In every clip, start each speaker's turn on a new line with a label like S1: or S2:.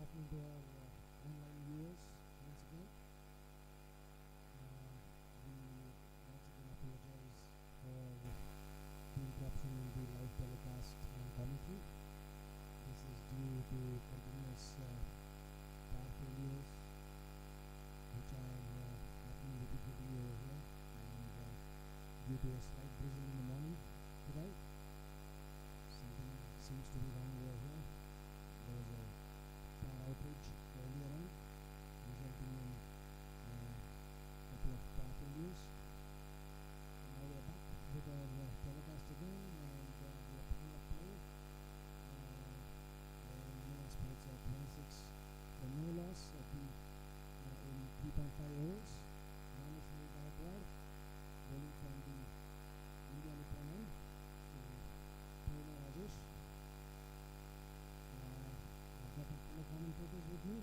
S1: afternoon to our online viewers once again. We once again apologize for the interruption in the live telecast and commentary. This is due to continuous power failures which are happening repeatedly over here, and due to a slight drizzle in the morning today, something seems to be wrong over here. There was a power outage earlier on, resulting in a couple of power failures. And now we are back with our telecast again, and we are picking up play. Ameya Sports are 26 for no loss at the in 3.5 overs. Minus Gaikwad bowling from the Indian opponent to Prerna Rajesh. I've got a fellow commentators with me,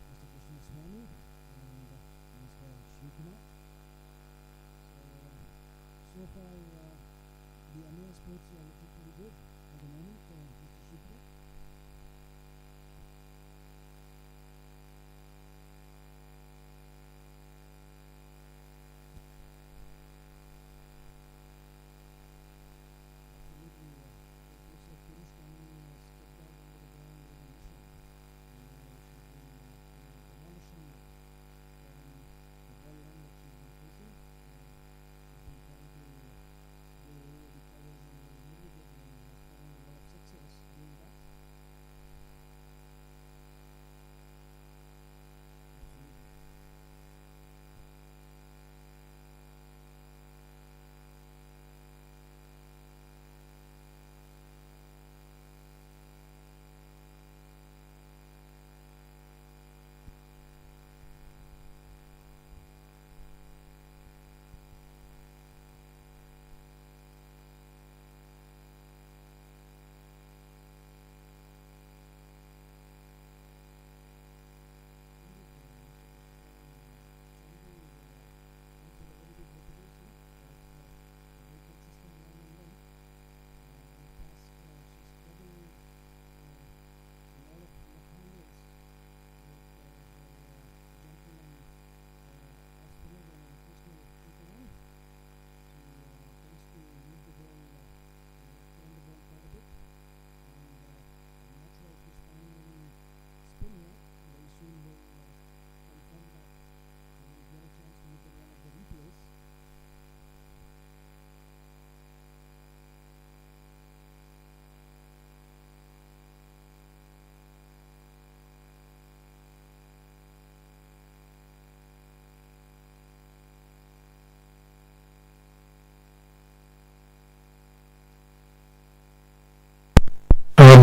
S1: Mr. Krishna Swami and Mr. Srikumar. So far, the Ameya Sports are looking pretty good at the moment. Mr. Srikumar.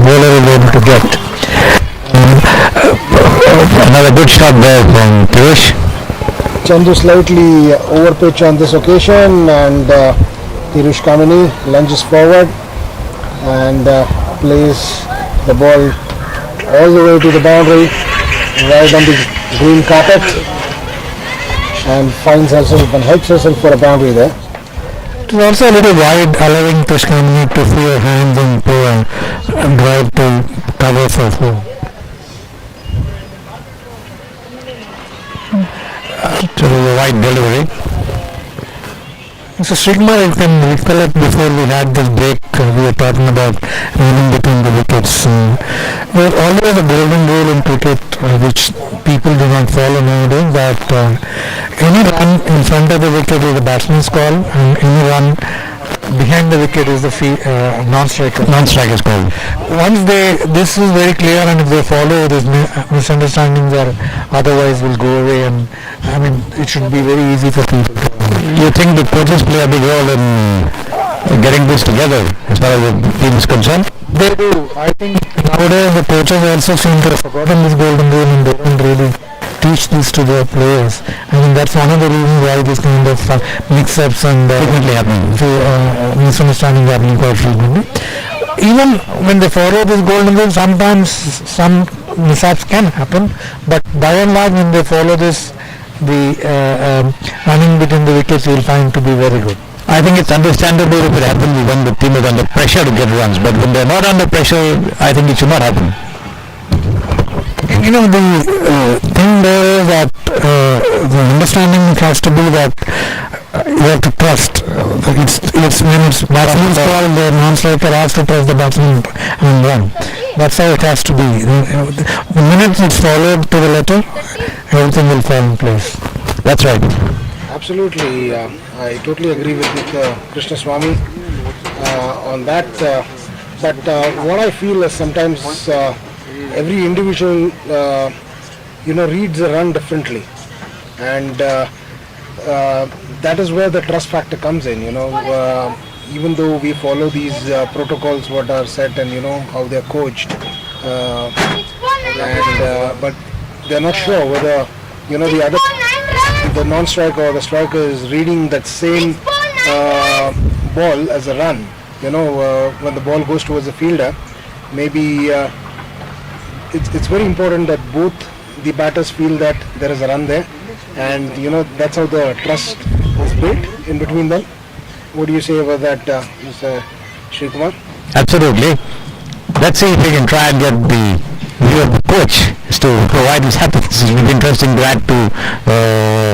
S2: Bowler is able to get another good shot there from Piyush.
S3: Chandu slightly over pitch on this occasion, and Tirush Kamini lunges forward and plays the ball all the way to the boundary, right on the green carpet, and finds herself and helps herself for a boundary there.
S2: It was also a little wide, allowing Tirush Kamini to free her hands and play a drive to cover for four. To the wide delivery. So Srikumar, you can recollect before we had this break, we were talking about running between the wickets. There is always a golden rule in cricket which people do not follow nowadays, that any run in front of the wicket is the batsman's call, and any run behind the wicket is the non-striker's call. Once this is very clear, and if they follow, these misunderstandings are otherwise will go away, and I mean it should be very easy for people to.
S4: You think the coaches play a big role in getting this together as far as the team is concerned?
S2: They do. I think nowadays the coaches also seem to have forgotten this golden rule, and they don't really teach this to their players. I mean that's one of the reasons why this kind of mix-ups and misunderstandings happening quite frequently. Even when they follow this golden rule, sometimes some mishaps can happen, but by and large when they follow this, the running between the wickets you will find to be very good.
S4: I think it's understandable if it happens when the team is under pressure to get runs, but when they're not under pressure, I think it should not happen.
S2: the thing there is that the understanding has to be that you have to trust. It's when it's batsman's call, the non-striker has to trust the batsman and run. That's how it has to be. The minute it's followed to the letter, everything will fall in place.
S4: That's right.
S3: Absolutely, I totally agree with Krishna Swami on that. But what I feel is sometimes every individual, reads a run differently, and that is where the trust factor comes in. Even though we follow these protocols, what are set, and how they are coached, but they're not sure whether the non-striker or the striker is reading that same ball as a run. When the ball goes towards the fielder, maybe it's very important that both the batters feel that there is a run there, and that's how the trust is built in between them. What do you say about that, Mr. Sri Kumar?
S4: Absolutely. Let's see if we can try and get the view of the coach as to why this happens. It will be interesting to add to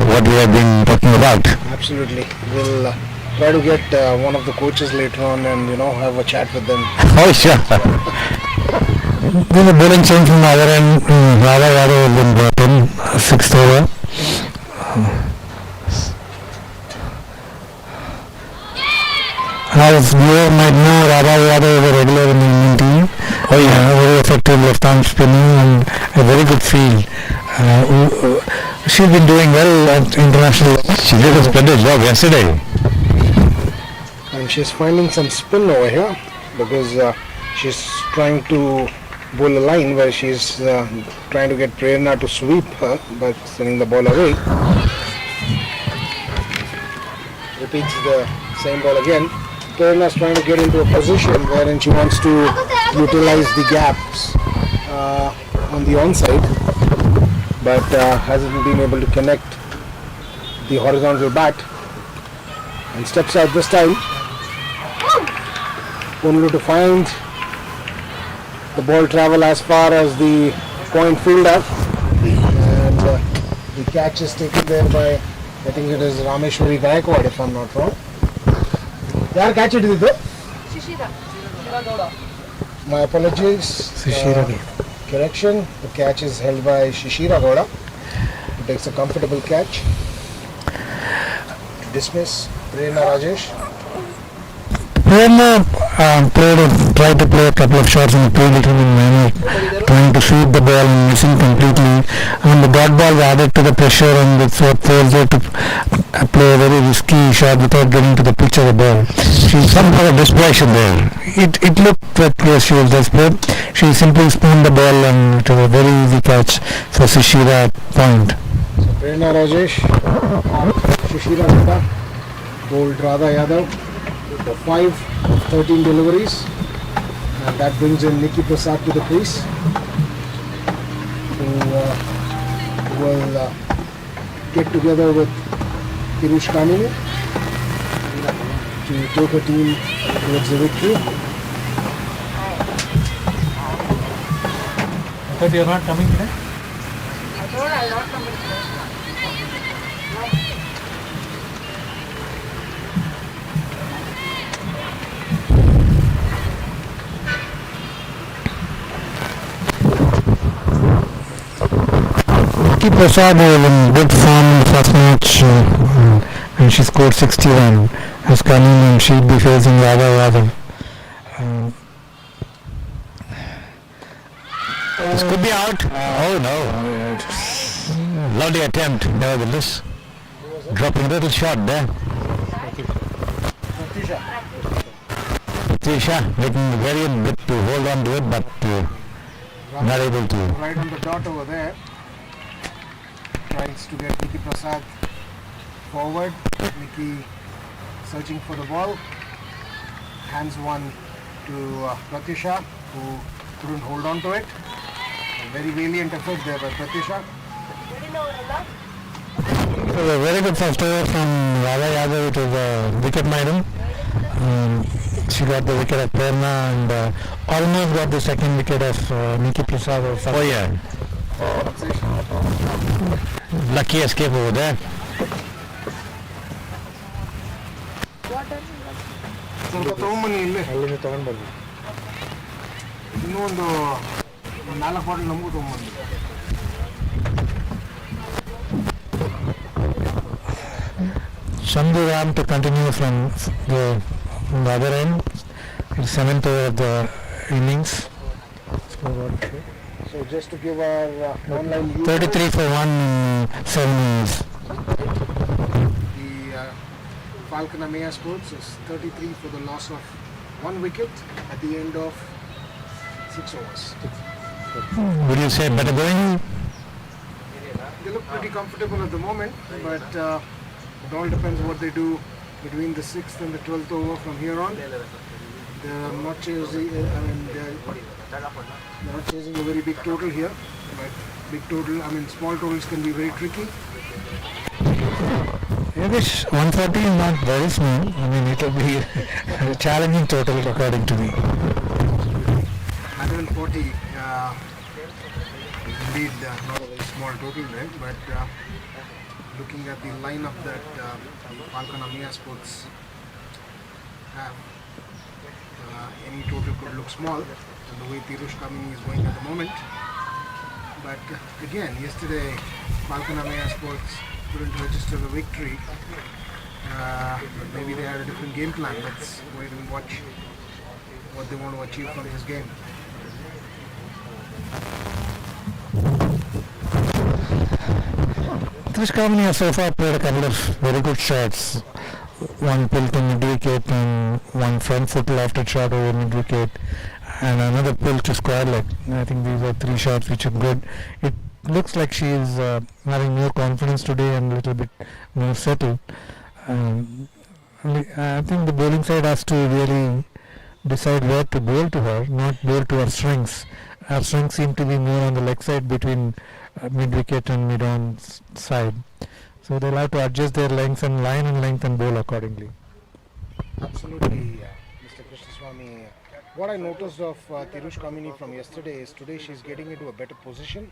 S4: what we have been talking about.
S3: Absolutely. We'll try to get one of the coaches later on and have a chat with them.
S4: Oh, sure.
S2: There's a bowling change from the other end. Radha Yadav has been brought in, 6th over. As you might know, Radha Yadav is a regular in the Indian team. Oh yeah, very effective left-arm spinning and a very good field. She's been doing well at international level.
S4: She did a splendid job yesterday.
S3: And she's finding some spin over here because she's trying to bowl a line where she's trying to get Prerna to sweep her by sending the ball away. Repeats the same ball again. Prerna's trying to get into a position wherein she wants to utilize the gaps on the onside, but hasn't been able to connect the horizontal bat, and steps out this time only to find the ball travel as far as the point fielder, and the catch is taken there by, I think it is Rameshwari Gaikwad, if I'm not wrong. Yaar catch it is it? My apologies. Correction. The catch is held by Shishira Gowda. He takes a comfortable catch. Dismiss Prerna Rajesh.
S2: Prerna tried to play a couple of shots in a predetermined manner, trying to shoot the ball and missing completely. And the dot ball added to the pressure, and it's what forced her to play a very risky shot without getting to the pitch of the ball. She some sort of desperation there. It looked like she was desperate. She simply spooned the ball, and it was a very easy catch for Shishira at point.
S3: So Prerna Rajesh, Shishira Gowda, bowled Radha Yadav for 5 of 13 deliveries, and that brings in Nikki Prasad to the crease, who will get together with Kini to take her team towards the victory.
S1: But you're not coming today?
S5: I told I'll not come today.
S2: Nikki Prasad was in good form in the first match, and she scored 61 as Kini, and she'd be facing Radha Yadav.
S4: This could be out. Oh no. Lovely attempt, nevertheless. Dropping a little shot there. Tisha making a very bit to hold on to it, but not able to.
S3: Right on the dot over there. Tries to get Nikki Prasad forward. Nikki searching for the ball. Hands one to Pratyusha, who couldn't hold on to it. A very valiant effort there by Pratyusha.
S2: It was a very good first over from Radha Yadav. It was a wicket maiden. She got the wicket of Prerna and almost got the second wicket of Nikki Prasad.
S4: Oh yeah. Lucky escape over there.
S5: Water.
S3: ಸ್ವಲ್ಪ ತೊಗೊಂಬನ್ನಿ ಇಲ್ಲೇ
S2: ಅಲ್ಲಿಂದ ತಗೊಂಡು ಬನ್ನಿ.
S3: ಇನ್ನೂ ಒಂದು 4 bottle ನಮಗೂ ತೊಗೊಂಬನ್ನಿ.
S2: Shandhu Ram to continue from the other end. It's 7th over of the innings.
S3: So just to give our online viewers
S2: 33 for 1 in 7 innings.
S3: the Falcon Ameya Sports is 33 for the loss of 1 wicket at the end of 6 overs.
S4: Would you say better going?
S3: They look pretty comfortable at the moment, but it all depends what they do between the 6th and the 12th over from here on. They're not chasing. They're not chasing a very big total here, but big total. Small totals can be very tricky.
S2: Yogesh, 140 is not very small. It will be a challenging total according to me.
S3: 140 is indeed not a very small total there, but looking at the lineup that the Falcon Ameya Sports have, any total could look small, and the way Kini is going at the moment. But again, yesterday Falcon Ameya Sports couldn't register the victory. But maybe they had a different game plan. Let's wait and watch what they want to achieve from this game.
S2: This company has so far played a couple of very good shots. One pull to mid wicket and one front foot lofted shot over mid wicket and another pull to square leg. I think these are 3 shots which are good. It looks like she is having more confidence today and a little bit more settled. I think the bowling side has to really decide where to bowl to her, not bowl to her strengths. Her strengths seem to be more on the leg side between mid wicket and mid on side. So they'll have to adjust their length and line and length and bowl accordingly.
S3: Absolutely, Mr. Krishnaswamy. What I noticed of Kini from yesterday is today she's getting into a better position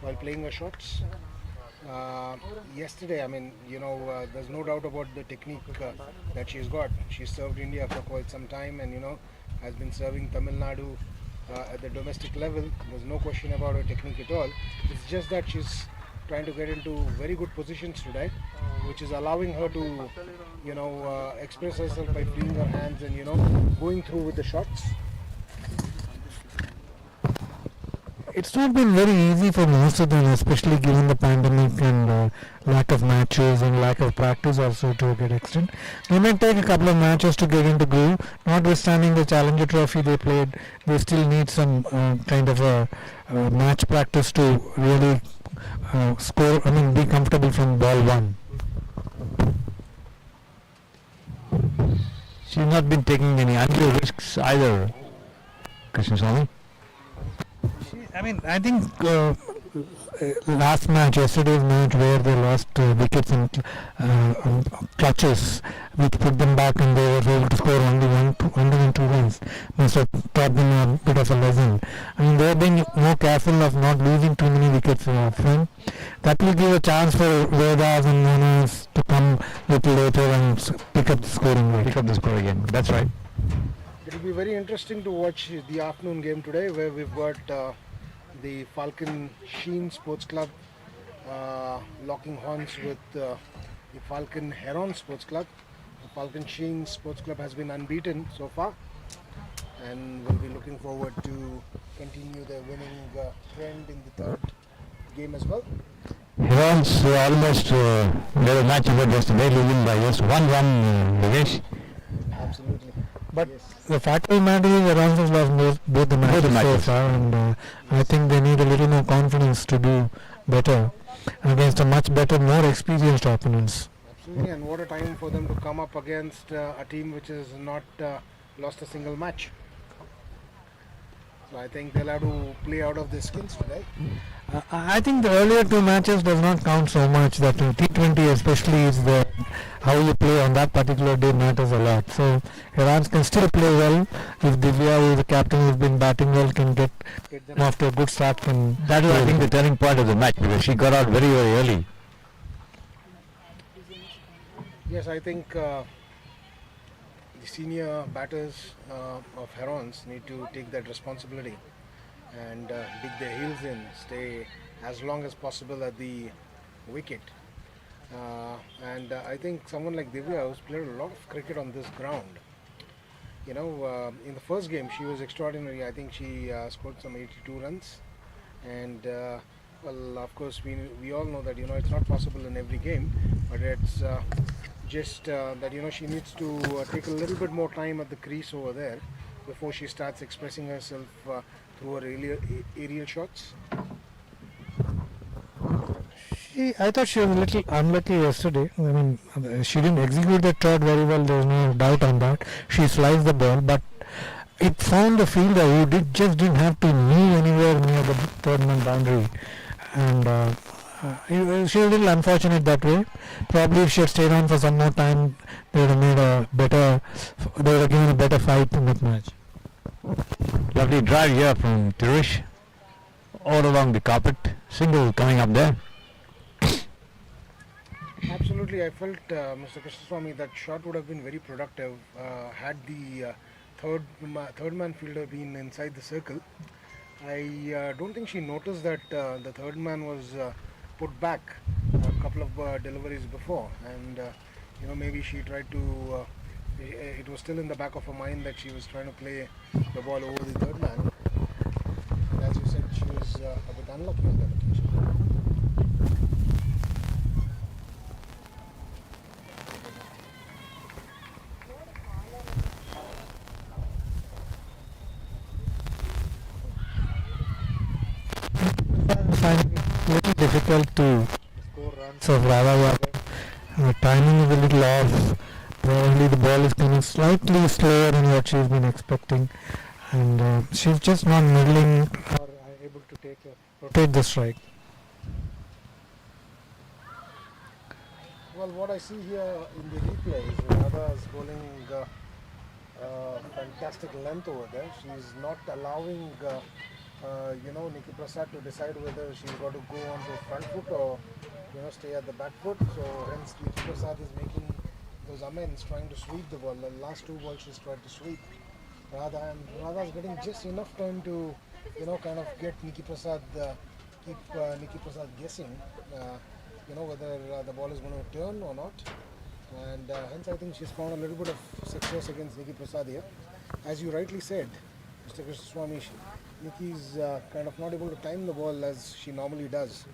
S3: while playing her shots. Yesterday, there's no doubt about the technique that she's got. She's served India for quite some time and, has been serving Tamil Nadu at the domestic level. There's no question about her technique at all. It's just that she's trying to get into very good positions today, which is allowing her to, express herself by freeing her hands and, going through with the shots.
S2: It's not been very easy for most of them, especially given the pandemic and lack of matches and lack of practice also to a good extent. They may take a couple of matches to get into groove. Notwithstanding the Challenger Trophy they played, they still need some kind of a match practice to really be comfortable from ball 1.
S4: She's not been taking any undue risks either, Krishnaswamy.
S2: I think last match, yesterday's match, where they lost wickets in clutches, which put them back and they were able to score only 102 runs, must have taught them a bit of a lesson. They're being more careful of not losing too many wickets front. That will give a chance for Vedas and Monas to come a little later and pick up the scoring rate.
S4: Pick up the score again. That's right.
S3: It will be very interesting to watch the afternoon game today, where we've got the Falcon Sheen Sports Club locking horns with the Falcon Heron Sports Club. The Falcon Sheen Sports Club has been unbeaten so far, and we'll be looking forward to continue their winning trend in the third game as well.
S4: Herons almost made a match about yesterday, losing by just 1 run, Yogesh.
S3: Absolutely.
S2: But
S3: yes.
S2: the fact of the matter is the Rams have lost both the matches so far, and I think they need a little more confidence to do better against a much better, more experienced opponents.
S3: Absolutely, and what a time for them to come up against a team which has not lost a single match. So I think they'll have to play out of their skins today.
S2: I think the earlier 2 matches does not count so much. That in T20 especially is the how you play on that particular day matters a lot. So Iran can still play well if Divya, who is the captain, who's been batting well, can get them off to a good start.
S4: That was, I think, the turning point of the match because she got out very, very early.
S3: Yes, I think the senior batters of Herons need to take that responsibility and dig their heels in, stay as long as possible at the wicket. And I think someone like Divya, who's played a lot of cricket on this ground, in the first game she was extraordinary. I think she scored some 82 runs, and well, of course we all know that it's not possible in every game, but it's just that she needs to take a little bit more time at the crease over there before she starts expressing herself through her aerial shots.
S2: I thought she was a little unlucky yesterday. I mean, she didn't execute the shot very well. There's no doubt on that. She sliced the ball, but it found a fielder who just didn't have to knee anywhere near the third man boundary, and she was a little unfortunate that way. Probably if she had stayed on for some more time, they would have made they would have given a better fight in that match.
S4: Lovely drive here from Tirish, all along the carpet, single coming up there.
S3: Absolutely, I felt, Mr. Krishnaswamy, that shot would have been very productive had the third man fielder been inside the circle. I don't think she noticed that the third man was put back a couple of deliveries before, and maybe she tried to. It was still in the back of her mind that she was trying to play the ball over the third man. And as you said, she was a bit unlucky on that occasion.
S2: Little difficult to score runs of Radha. The timing is a little off. Probably the ball is coming slightly slower than what she's been expecting, and she's just not middling or able to rotate the strike.
S3: Well, what I see here in the replay is Radha is bowling fantastic length over there. She's not allowing Nikki Prasad to decide whether she's got to go on the front foot or stay at the back foot. So hence Nikki Prasad is making those amends, trying to sweep the ball. The last two balls she's tried to sweep Radha, and Radha is getting just enough time to kind of get Nikki Prasad, keep Nikki Prasad guessing whether the ball is going to turn or not, and hence I think she's found a little bit of success against Nikki Prasad here. As you rightly said, Mr. Krishnaswamy, Nikki's kind of not able to time the ball as she normally does.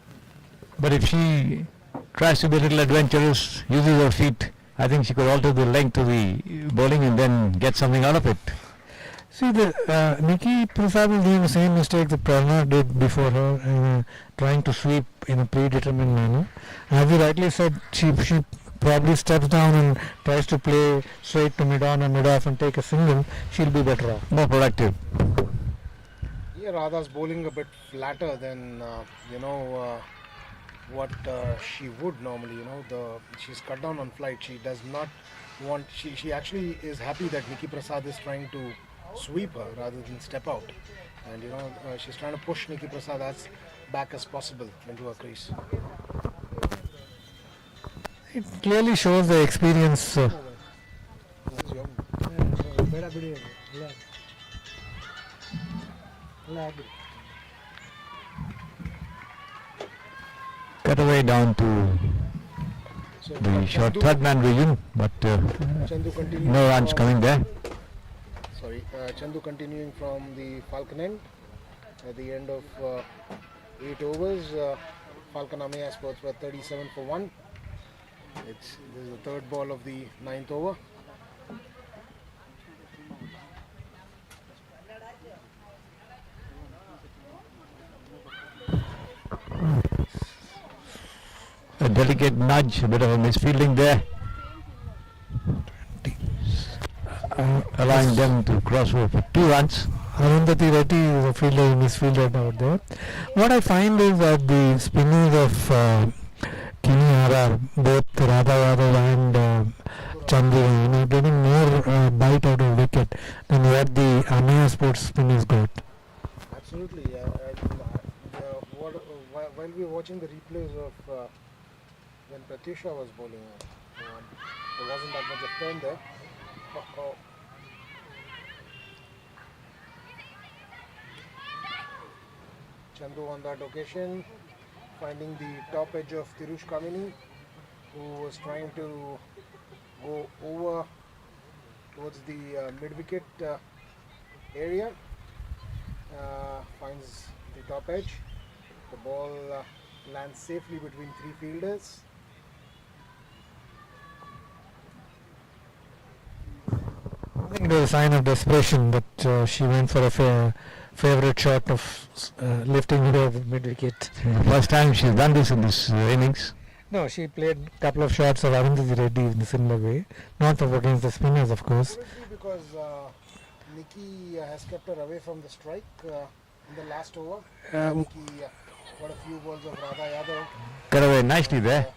S4: But if she tries to be a little adventurous, uses her feet, I think she could alter the length of the bowling and then get something out of it.
S2: See, Nikki Prasad is doing the same mistake that Prerna did before her, trying to sweep in a predetermined manner. As you rightly said, she probably steps down and tries to play straight to mid-on and mid-off and take a single. She'll be better off.
S4: More productive.
S3: Yeah, Radha's bowling a bit flatter than what she would normally. She's cut down on flight. She does not want. She actually is happy that Nikki Prasad is trying to sweep her rather than step out, and she's trying to push Nikki Prasad as back as possible into her crease.
S2: It clearly shows the experience.
S4: Cut away down to the short third man region, but no runs coming there.
S3: Chandu continuing from the Falcon end at the end of 8 overs. Falcon Ameya scores were 37 for 1. This is the third ball of the 9th over.
S4: A delicate nudge, a bit of a misfielding there, allowing them to cross over for 2 runs.
S2: Arundhati Reddy is a fielder who misfielded out there. What I find is that the spinners of Kini are both Radha Yadav and Chandu, getting more bite out of wicket than what the Ameya sports spinners got.
S3: Absolutely. While we were watching the replays of when Pratyusha was bowling, there wasn't that much of turn there. Uh-oh. Chandu on that occasion, finding the top edge of Tirush Kamini, who was trying to go over towards the mid-wicket area. Finds the top edge. The ball lands safely between three fielders.
S2: I think it was a sign of desperation that she went for a favorite shot of lifting it over mid wicket.
S4: First time she's done this in this innings.
S2: No, she played a couple of shots of Arundhati Reddy in a similar way, not of against the spinners, of course.
S3: Probably because Nikki has kept her away from the strike in the last over. Nikki got a few balls of Radha Yadav.
S4: Got away nicely there.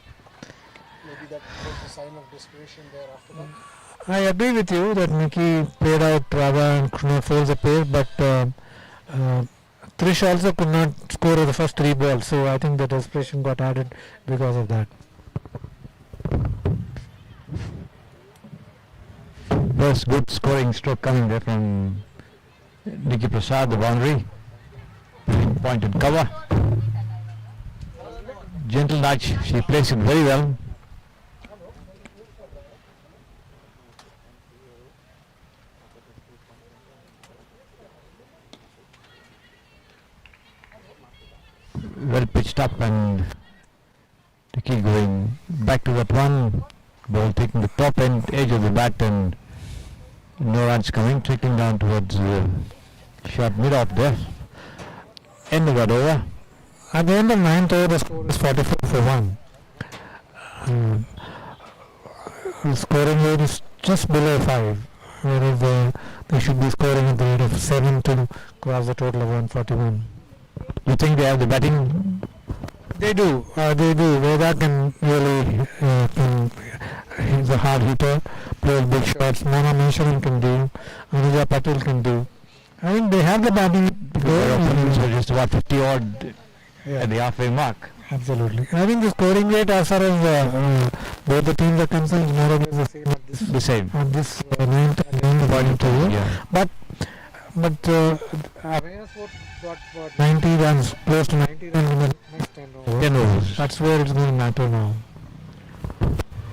S3: Maybe that was a sign of desperation there after that.
S2: I agree with you that Nikki played out Radha and could not force the pace, but Trish also could not score the first three balls, so I think the desperation got added because of that.
S4: First good scoring stroke coming there from Nikki Prasad, the boundary. Pointed cover. Gentle nudge, she plays it very well. Well pitched up and Nikki going back to that one. Ball taking the top end edge of the bat and no runs coming, trickling down towards short mid off there. End of that over.
S2: At the end of 9th over, the score is 44 for 1. The scoring rate is just below 5, whereas they should be scoring at the rate of 7 to cross the total of 141.
S4: You think they have the batting?
S2: They do. Veda can really he's a hard hitter, plays big shots. Mona Meshwaran can do. Anuja Patel can do. I think they have the batting.
S4: So just about 50 odd at the halfway mark.
S2: Absolutely. I think the scoring rate as far as both the teams are concerned is more or less the same at this.
S4: The same.
S2: At this 9th and 9th.
S4: Yeah.
S2: But Ameya Sports got 90 runs, close to 90 runs in the next 10 overs.
S4: 10 overs.
S2: That's where it's going to matter now.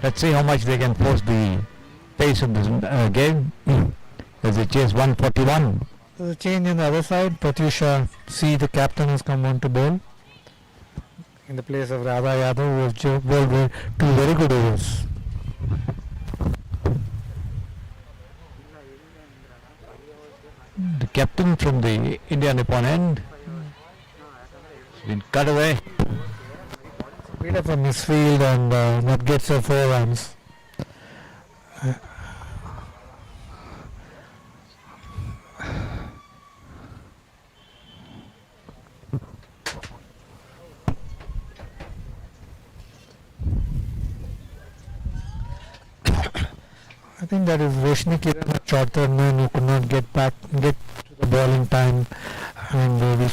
S4: Let's see how much they can force the pace of this game as they chase 141.
S2: There's a change in the other side. Pratyusha C, the captain, has come on to bowl in the place of Radha Yadav, who has bowled 2 very good overs.
S4: The captain from the India Nippon end has been cut away.
S2: Beat up from his field and that gets her 4 runs. I think that is Roshni Kiran, a short-term man who could not get to the ball in time, and we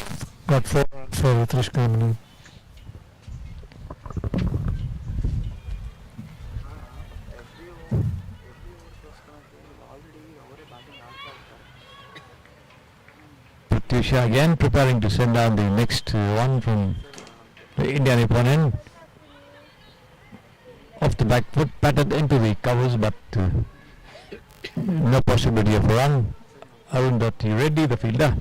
S2: got 4 runs for Trish Kamini.
S4: Pratyusha again preparing to send down the next one from the Indian opponent. Off the back foot, patted into the covers, but no possibility of a run. Arundhati Reddy, the fielder.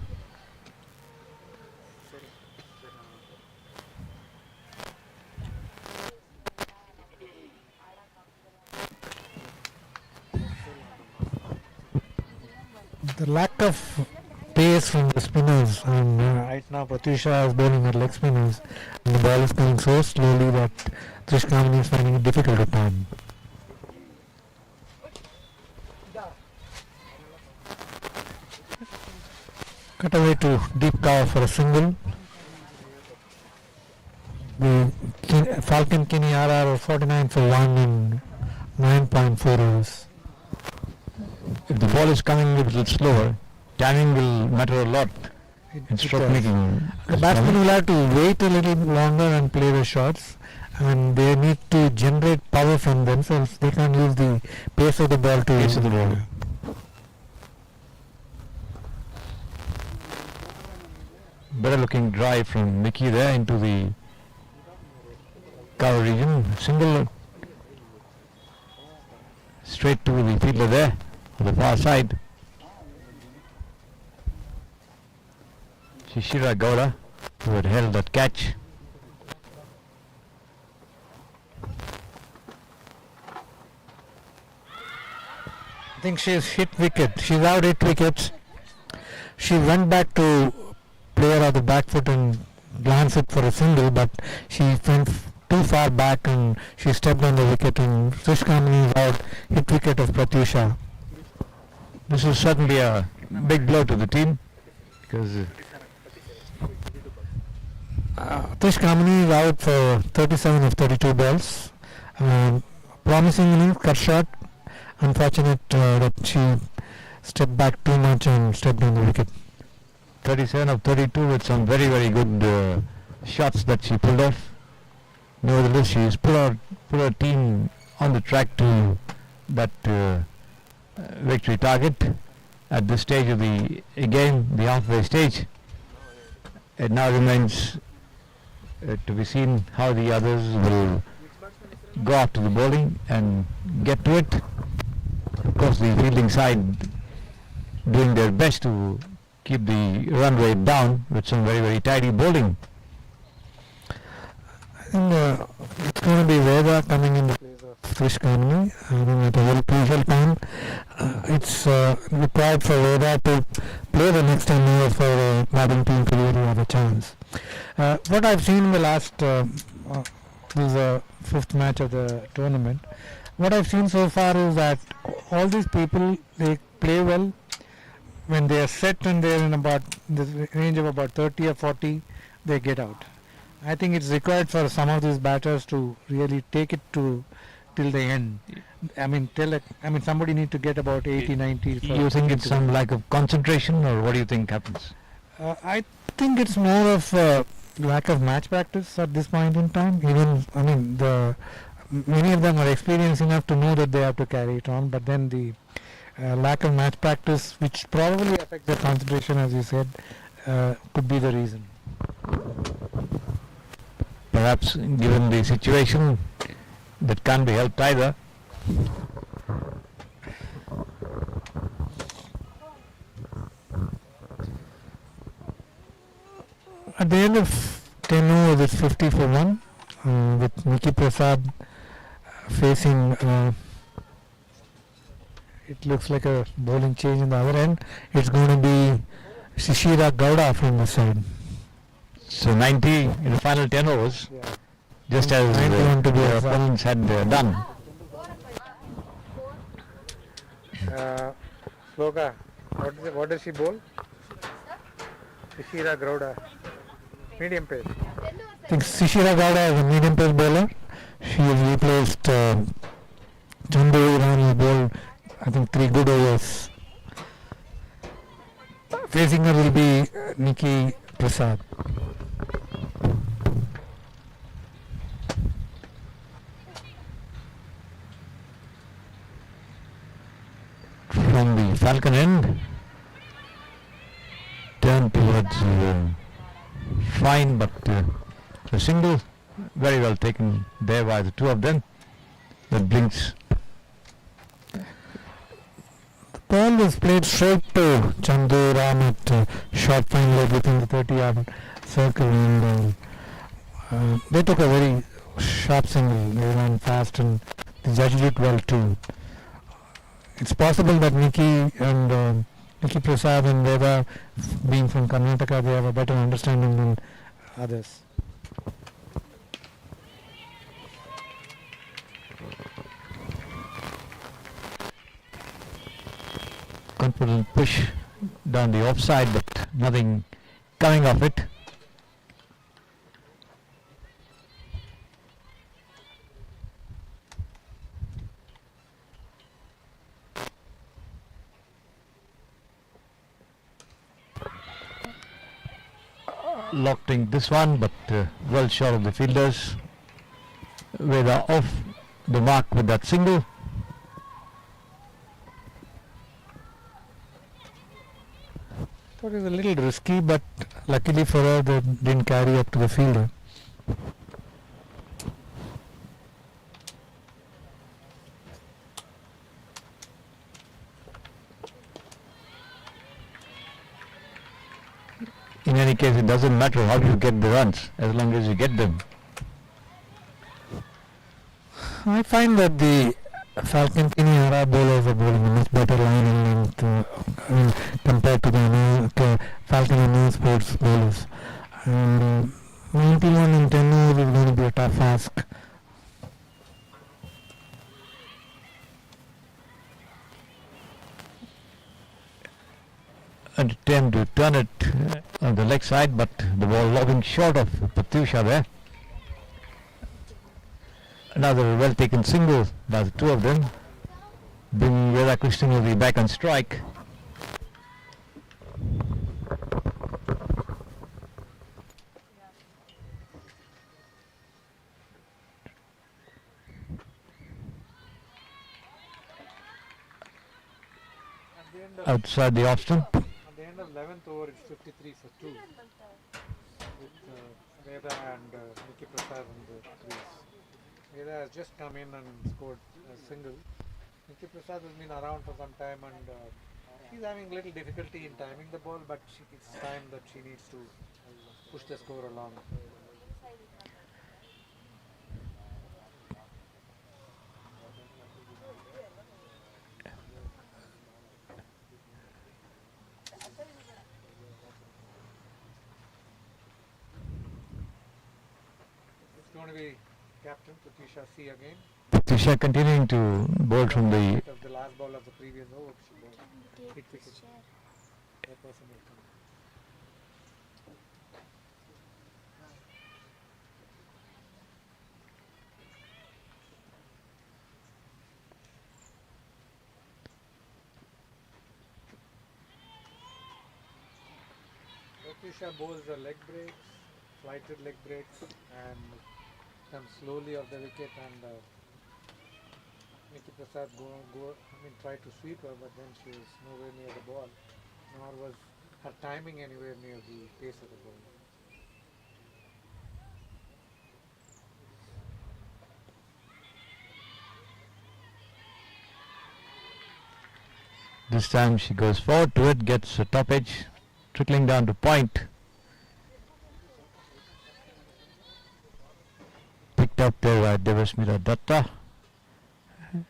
S2: The lack of pace from the spinners, and right now Pratyusha is bowling at leg spinners, and the ball is coming so slowly that Trish Kamini is finding it difficult to time. Cut away to deep cover for a single. Falcon Kini RR 49 for 1 in 9.4 overs.
S4: If the ball is coming a little slower, timing will matter a lot in stroke making.
S2: The batsman will have to wait a little longer and play the shots, and they need to generate power from themselves. They can't use the pace of the ball to
S4: Pace of the ball. Better looking drive from Mickey there into the cover region. Single straight to the fielder there on the far side. Shishira Gowda, who had held that catch.
S2: I think she's hit wicket. She's out 8 wickets. She went back to player of the back foot and glanced it for a single, but she went too far back and she stepped on the wicket, and Trish Kamini is out, hit wicket of Pratyusha.
S4: This is certainly a big blow to the team because
S2: Trish Kamini is out for 37 of 32 balls. Promising innings, cut short. Unfortunate that she stepped back too much and stepped on the wicket.
S4: 37 of 32 with some very, very good shots that she pulled off. Nevertheless, she's put her team on the track to that victory target at this stage of the game, the halfway stage. It now remains to be seen how the others will go after the bowling and get to it. Of course, the fielding side doing their best to keep the run rate down with some very, very tidy bowling.
S2: I think it's going to be Veda coming in the place of Trish Kamini. I think at a very crucial time. It's required for Veda to play the next 10 overs for the batting team to really have a chance. What I've seen in the last, this is the 5th match of the tournament. What I've seen so far is that all these people, they play well. When they are set and they're in about the range of about 30 or 40, they get out. I think it's required for some of these batters to really take it to till the end. I mean, somebody need to get about 80, 90.
S4: You think it's some lack of concentration, or what do you think happens?
S2: I think it's more of lack of match practice at this point in time. Even, many of them are experienced enough to know that they have to carry it on, but then the lack of match practice, which probably affects their concentration, as you said, could be the reason.
S4: Perhaps given the situation, that can't be helped either.
S2: At the end of 10 overs, it's 50 for 1, with Nikki Prasad facing, it looks like a bowling change in the other end. It's going to be Shishira Gowda from the side.
S4: So 90 in the final 10 overs, just as
S2: 91 to be
S4: the
S2: exact.
S4: opponents had done.
S2: Sloka, what does she bowl? Shishira Gowda, medium pace. I think Shishira Gowda is a medium pace bowler. She has replaced Chandu Irani, bowled I think 3 good overs. Facing her will be Nikki Prasad.
S4: From the Falcon end, turn towards fine, but a single, very well taken there by the two of them. That blinks.
S2: The ball is played straight to Chandu Ram at short fine leg within the 30-yard circle, and they took a very sharp single. They ran fast and they judged it well too. It's possible that Nikki Prasad and Veda, being from Karnataka, they have a better understanding than others.
S4: Confident push down the offside, but nothing coming of it. lofting this one, but well short of the fielders. Veda off the mark with that single.
S2: Thought it was a little risky, but luckily for her, they didn't carry up to the fielder.
S4: In any case, it doesn't matter how you get the runs, as long as you get them.
S2: I find that the Falcon Kini era bowlers are bowling a much better line in length compared to the Falcon and New Sports bowlers. And 91 in 10 overs is going to be a tough ask.
S4: An attempt to turn it on the leg side, but the ball lobbing short of Patyusha there. Another well taken single by the two of them, bringing Veda Krishnamurthy back on strike. Outside the off stump.
S6: At the end of 11th over, it's 53 for 2 with Veda and Nikki Prasad on the crease. Veda has just come in and scored a single. Nikki Prasad has been around for some time and she's having little difficulty in timing the ball, but it's time that she needs to push the score along. It's going to be captain Patyusha C again.
S4: Patyusha continuing to bowl from the
S6: Of the last ball of the previous over, she bowled hit wicket. That person will come. Patyusha bowls the leg breaks, flighted leg breaks, and comes slowly off the wicket, and Nikki Prasad tried to sweep her, but then she was nowhere near the ball, nor was her timing anywhere near the pace of the ball.
S4: This time she goes forward to it, gets a top edge, trickling down to point. Picked up there by Devasmita Datta.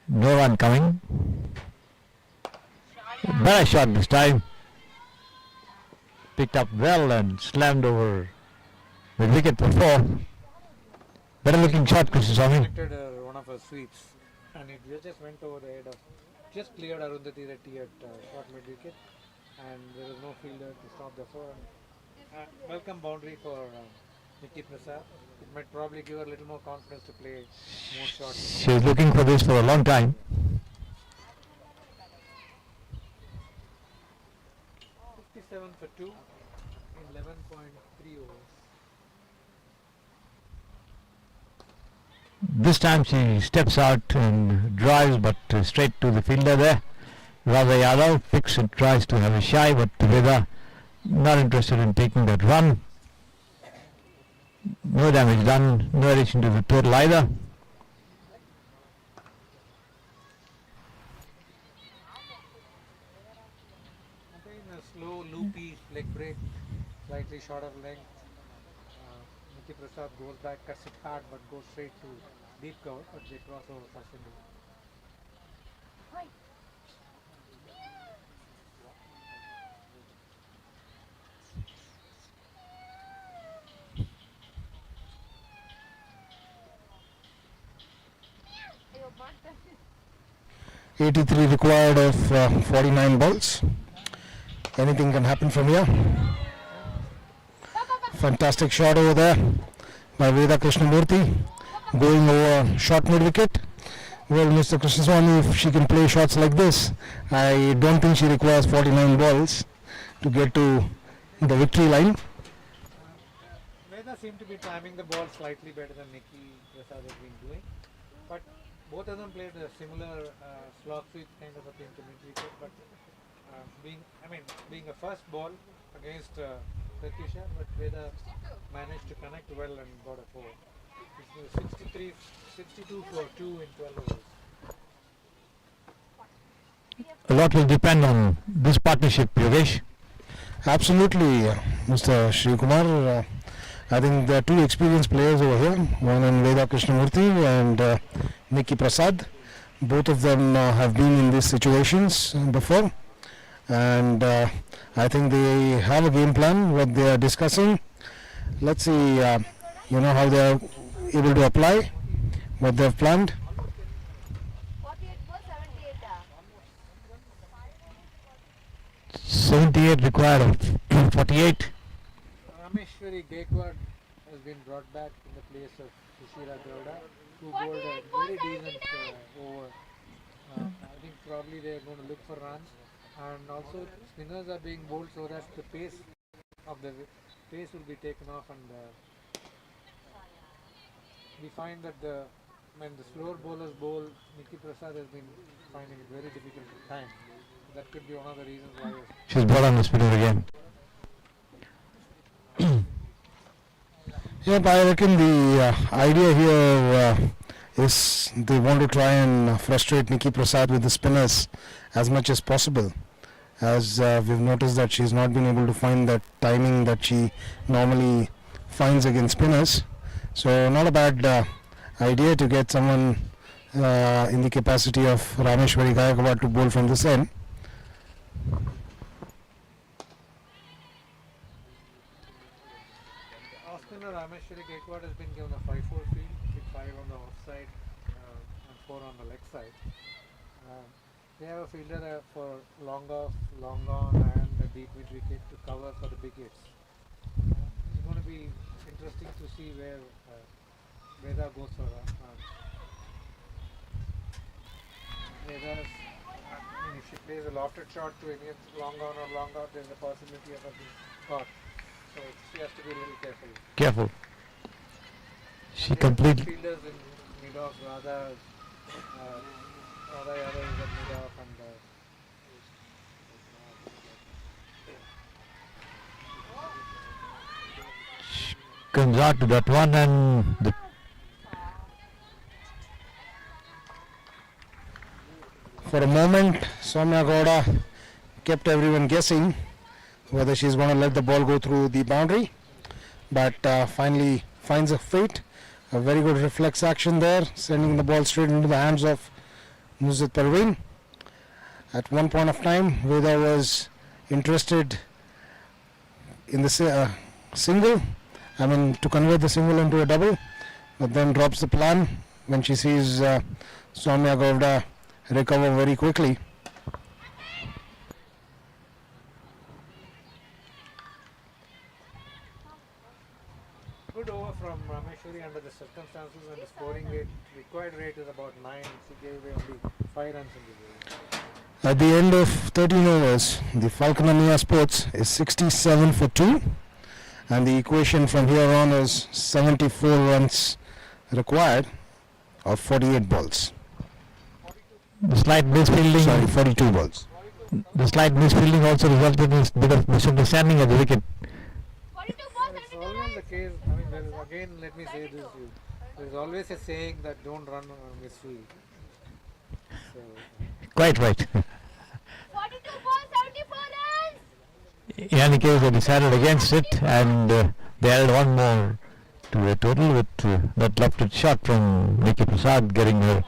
S4: No run coming. Better shot this time. Picked up well and slammed over with wicket for 4. Better looking shot, Krishnaswamy.
S6: Connected one of her sweeps, and it just went over the head of, just cleared Arundhati Reddy at short mid wicket, and there was no fielder to stop the throw. Welcome boundary for Nikki Prasad. It might probably give her a little more confidence to play more shots.
S4: She's looking for this for a long time.
S6: 57 for 2 in 11.3 overs.
S4: This time she steps out and drives, but straight to the fielder there. Radha Yadav picks and tries to have a shy, but Veda not interested in taking that run. No damage done, no addition to the total either.
S6: Again a slow loopy leg break, slightly short of length. Nikki Prasad goes back, cuts it hard, but goes straight to deep cover, but they cross over for single.
S3: Yeah. 83 required of 49 balls. Anything can happen from here. Fantastic shot over there by Veda Krishnamurthy, going over short mid wicket. Well, Mr. Krishnaswamy, if she can play shots like this, I don't think she requires 49 balls to get to the victory line.
S6: seem to be timing the ball slightly better than Nikki Prasad has been doing. But both of them played a similar slog sweep kind of a thing to mid-wicket. But being a first ball against Pratyusha, but Veda managed to connect well and got a 4. It's 62 for 2 in 12 overs.
S4: A lot will depend on this partnership, Yogesh.
S3: Absolutely, Mr. Shri Kumar. I think there are two experienced players over here, one in Veda Krishnamurthy and Nikki Prasad. Both of them have been in these situations before, and I think they have a game plan, what they are discussing. Let's see, how they are able to apply what they have planned.
S5: 48 for 78.
S4: 78 required of 48.
S6: Rameshwari Gaikwad has been brought back in the place of Sushila Gowda, who bowled a very decent over. I think probably they are going to look for runs, and also spinners are being bowled so that the pace will be taken off, and we find that when the slower bowlers bowl, Nikki Prasad has been finding it very difficult to time. That could be one of the reasons why.
S4: She's brought on the spinner again.
S3: Yep, I reckon the idea here is they want to try and frustrate Nikki Prasad with the spinners as much as possible, as we've noticed that she's not been able to find that timing that she normally finds against spinners. So not a bad idea to get someone in the capacity of Rameshwari Gaikwad to bowl from this end.
S6: Off-spinner Rameshwari Gaikwad has been given a 5-4 field with 5 on the offside and 4 on the leg side. They have a fielder for long off, long on and a deep mid wicket to cover for the big hits. It's going to be interesting to see where Veda goes for Veda's, if she plays a lofted shot to any long on or long out, there's a possibility of her being caught. So she has to be a little careful.
S4: Careful. She
S6: And there are
S4: completely.
S6: fielders in mid-off, Radha Yadav is at mid-off, and
S4: Comes out to that one, and the
S3: For a moment, Soumya Gowda kept everyone guessing whether she's going to let the ball go through the boundary, but finally finds a fate. A very good reflex action there, sending the ball straight into the hands of Nusrat Parveen. At one point of time, Veda was interested in the single, to convert the single into a double, but then drops the plan when she sees Soumya Gowda recover very quickly.
S6: good over from Rameshwari under the circumstances, and the scoring rate, required rate is about 9. She gave away only 5 runs in the game.
S3: At the end of 13 overs, the Falcon Ameya Sports is 67 for 2, and the equation from here on is 74 runs required of 48 balls.
S4: the slight misfielding.
S3: Sorry, 42 balls.
S4: The slight misfielding also resulted in a bit of misunderstanding at the wicket.
S5: 42 for
S6: It's always the case. Again, let me say this: there's always a saying that don't run on misfield. So,
S4: Quite right.
S5: 42 for 74 runs.
S4: In any case, they decided against it, and they added one more to the total with that lofted shot from Nikki Prasad getting her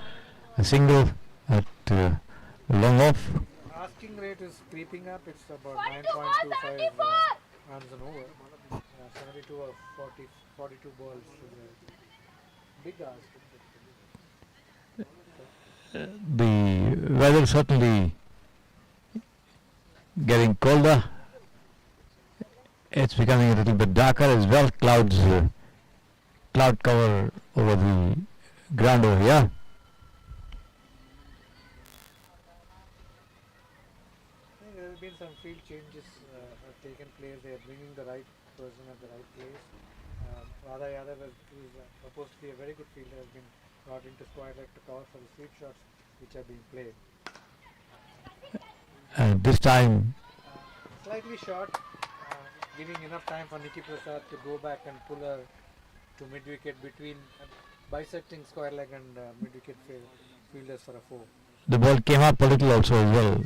S4: a single at long off.
S6: asking rate is creeping up. It's about
S5: 42 for
S6: 9.25
S5: 74.
S6: runs an over. 72 or 42 balls is a big ask.
S4: The weather certainly getting colder. It's becoming a little bit darker as well. Cloud cover over the ground over here.
S6: I think there have been some field changes have taken place. They are bringing the right person at the right place. Radha Yadav, who is supposed to be a very good fielder, has been brought into squad leg to cover for the sweep shots which are being played.
S4: And this time,
S6: Slightly short, giving enough time for Nikki Prasad to go back and pull her to mid wicket between bisecting square leg and mid wicket fielders for a 4.
S4: the ball came up a little also as well.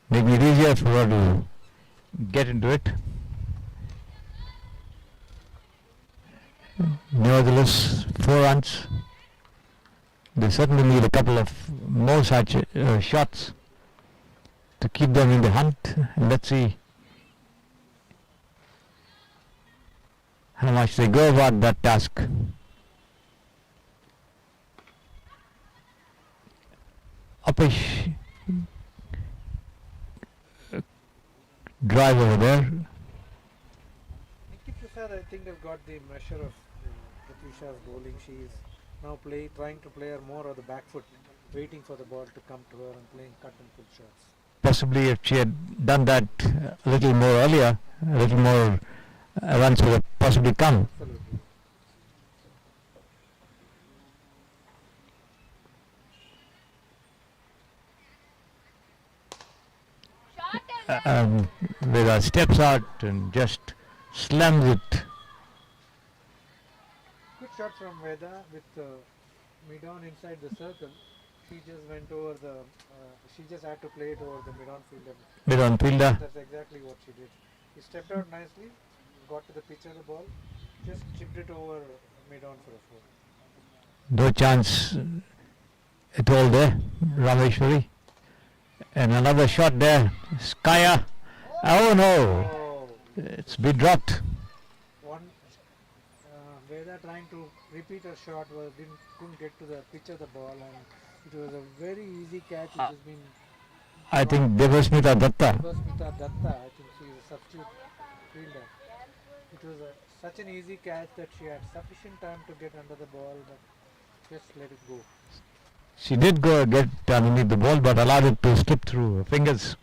S4: Maybe it easier for her to get into it. Nevertheless, 4 runs. They certainly need a couple of more such shots to keep them in the hunt. And let's see how much they go about that task. Uppish drive over there.
S6: Nikki Prasad, I think, has got the measure of Pratyusha's bowling. She is now trying to play her more on the back foot, waiting for the ball to come to her and playing cut and pull shots.
S4: Possibly if she had done that a little more earlier, a little more runs would have possibly come.
S6: Absolutely.
S5: Short and
S4: Veda steps out and just slams it.
S6: Good shot from Veda with mid-on inside the circle. She just went over she just had to play it over the mid-on fielder.
S4: Mid-on fielder.
S6: That's exactly what she did. He stepped out nicely, got to the pitch of the ball, just chipped it over mid-on for a 4.
S4: No chance at all there, Rameshwari. And another shot there, Skaya. Oh no,
S6: Oh,
S4: it's been dropped.
S6: Veda trying to repeat her shot couldn't get to the pitch of the ball, and it was a very easy catch which has been
S4: I think Devasmita Datta.
S6: Basmita Datta. I think she is a substitute fielder. It was such an easy catch that she had sufficient time to get under the ball, but just let it go.
S4: She did go get underneath the ball but allowed it to slip through her fingers.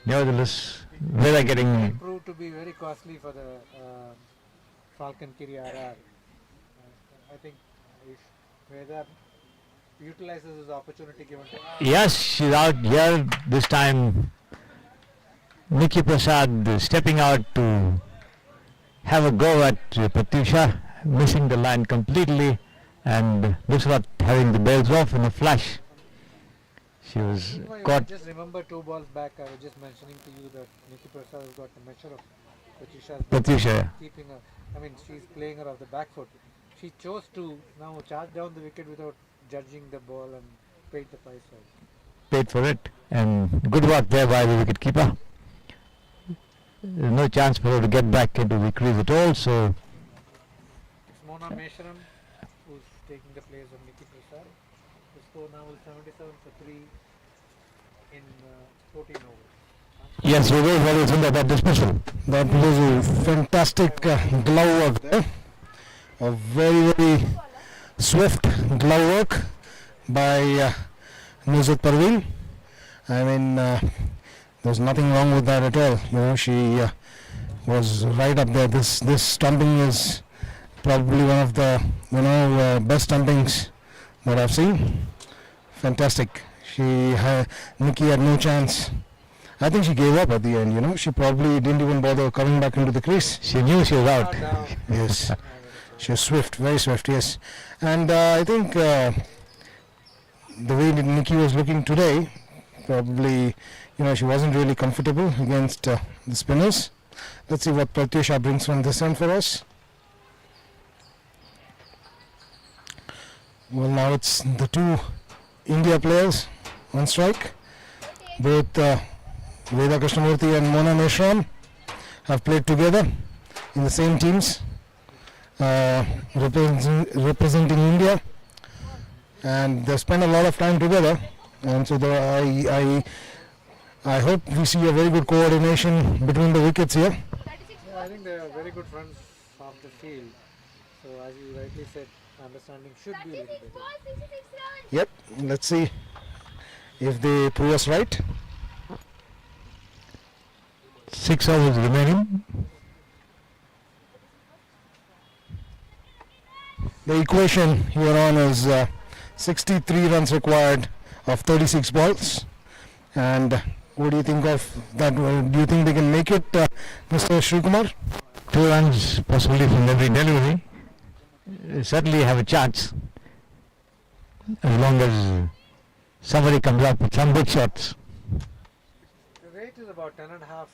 S4: Nevertheless, Veda getting
S6: It proved to be very costly for the Falcon Kiri RR. I think if Veda utilizes his opportunity given to her.
S4: Yes, she's out here this time. Nikki Prasad stepping out to have a go at Pratyusha, missing the line completely, and looks like having the bells off in a flash. She was
S6: You know, I
S4: caught.
S6: just remember 2 balls back, I was just mentioning to you that Nikki Prasad has got the measure of Pratyusha's
S4: Pratyusha.
S6: keeping her. I mean, she's playing her off the back foot. She chose to now charge down the wicket without judging the ball and paid the price for it.
S4: Paid for it, and good work there by the wicket keeper. There's no chance for her to get back into the crease at all, so
S6: It's Mona Meshram who's taking the place of Nikki Prasad. The score now is 77 for 3 in 14 overs.
S4: yes, we will. What is in that dismissal?
S3: That was a fantastic glove work there. A very swift glove work by Nuzhat Parveen. I mean, there's nothing wrong with that at all. You know, she was right up there. This stumping is probably one of the best stumpings that I've seen. Fantastic. Nikki had no chance. I think she gave up at the end. You know, she probably didn't even bother coming back into the crease.
S4: She knew she was out.
S6: Down.
S3: Yes. She was swift, very swift, yes. And I think the way that Nikki was looking today, probably, she wasn't really comfortable against the spinners. Let's see what Pratyusha brings from this end for us. Well, now it's the 2 India players on strike. Both Veda Krishnamurthy and Mona Meshram have played together in the same teams. Representing India, and they spend a lot of time together, and so I hope we see a very good coordination between the wickets here.
S5: 36
S6: Yeah, I think they are very good runs off the field. So as you rightly said, understanding should be a little
S5: 36
S6: better.
S5: balls, 66 runs.
S3: Yep, let's see if they prove us right.
S4: 6 overs remaining.
S3: The equation here on is 63 runs required of 36 balls. And what do you think of that? Do you think they can make it, Mr. Srikumar?
S4: 2 runs possibly from every delivery. Certainly have a chance as long as somebody comes up with some good shots.
S6: The rate is about 10.5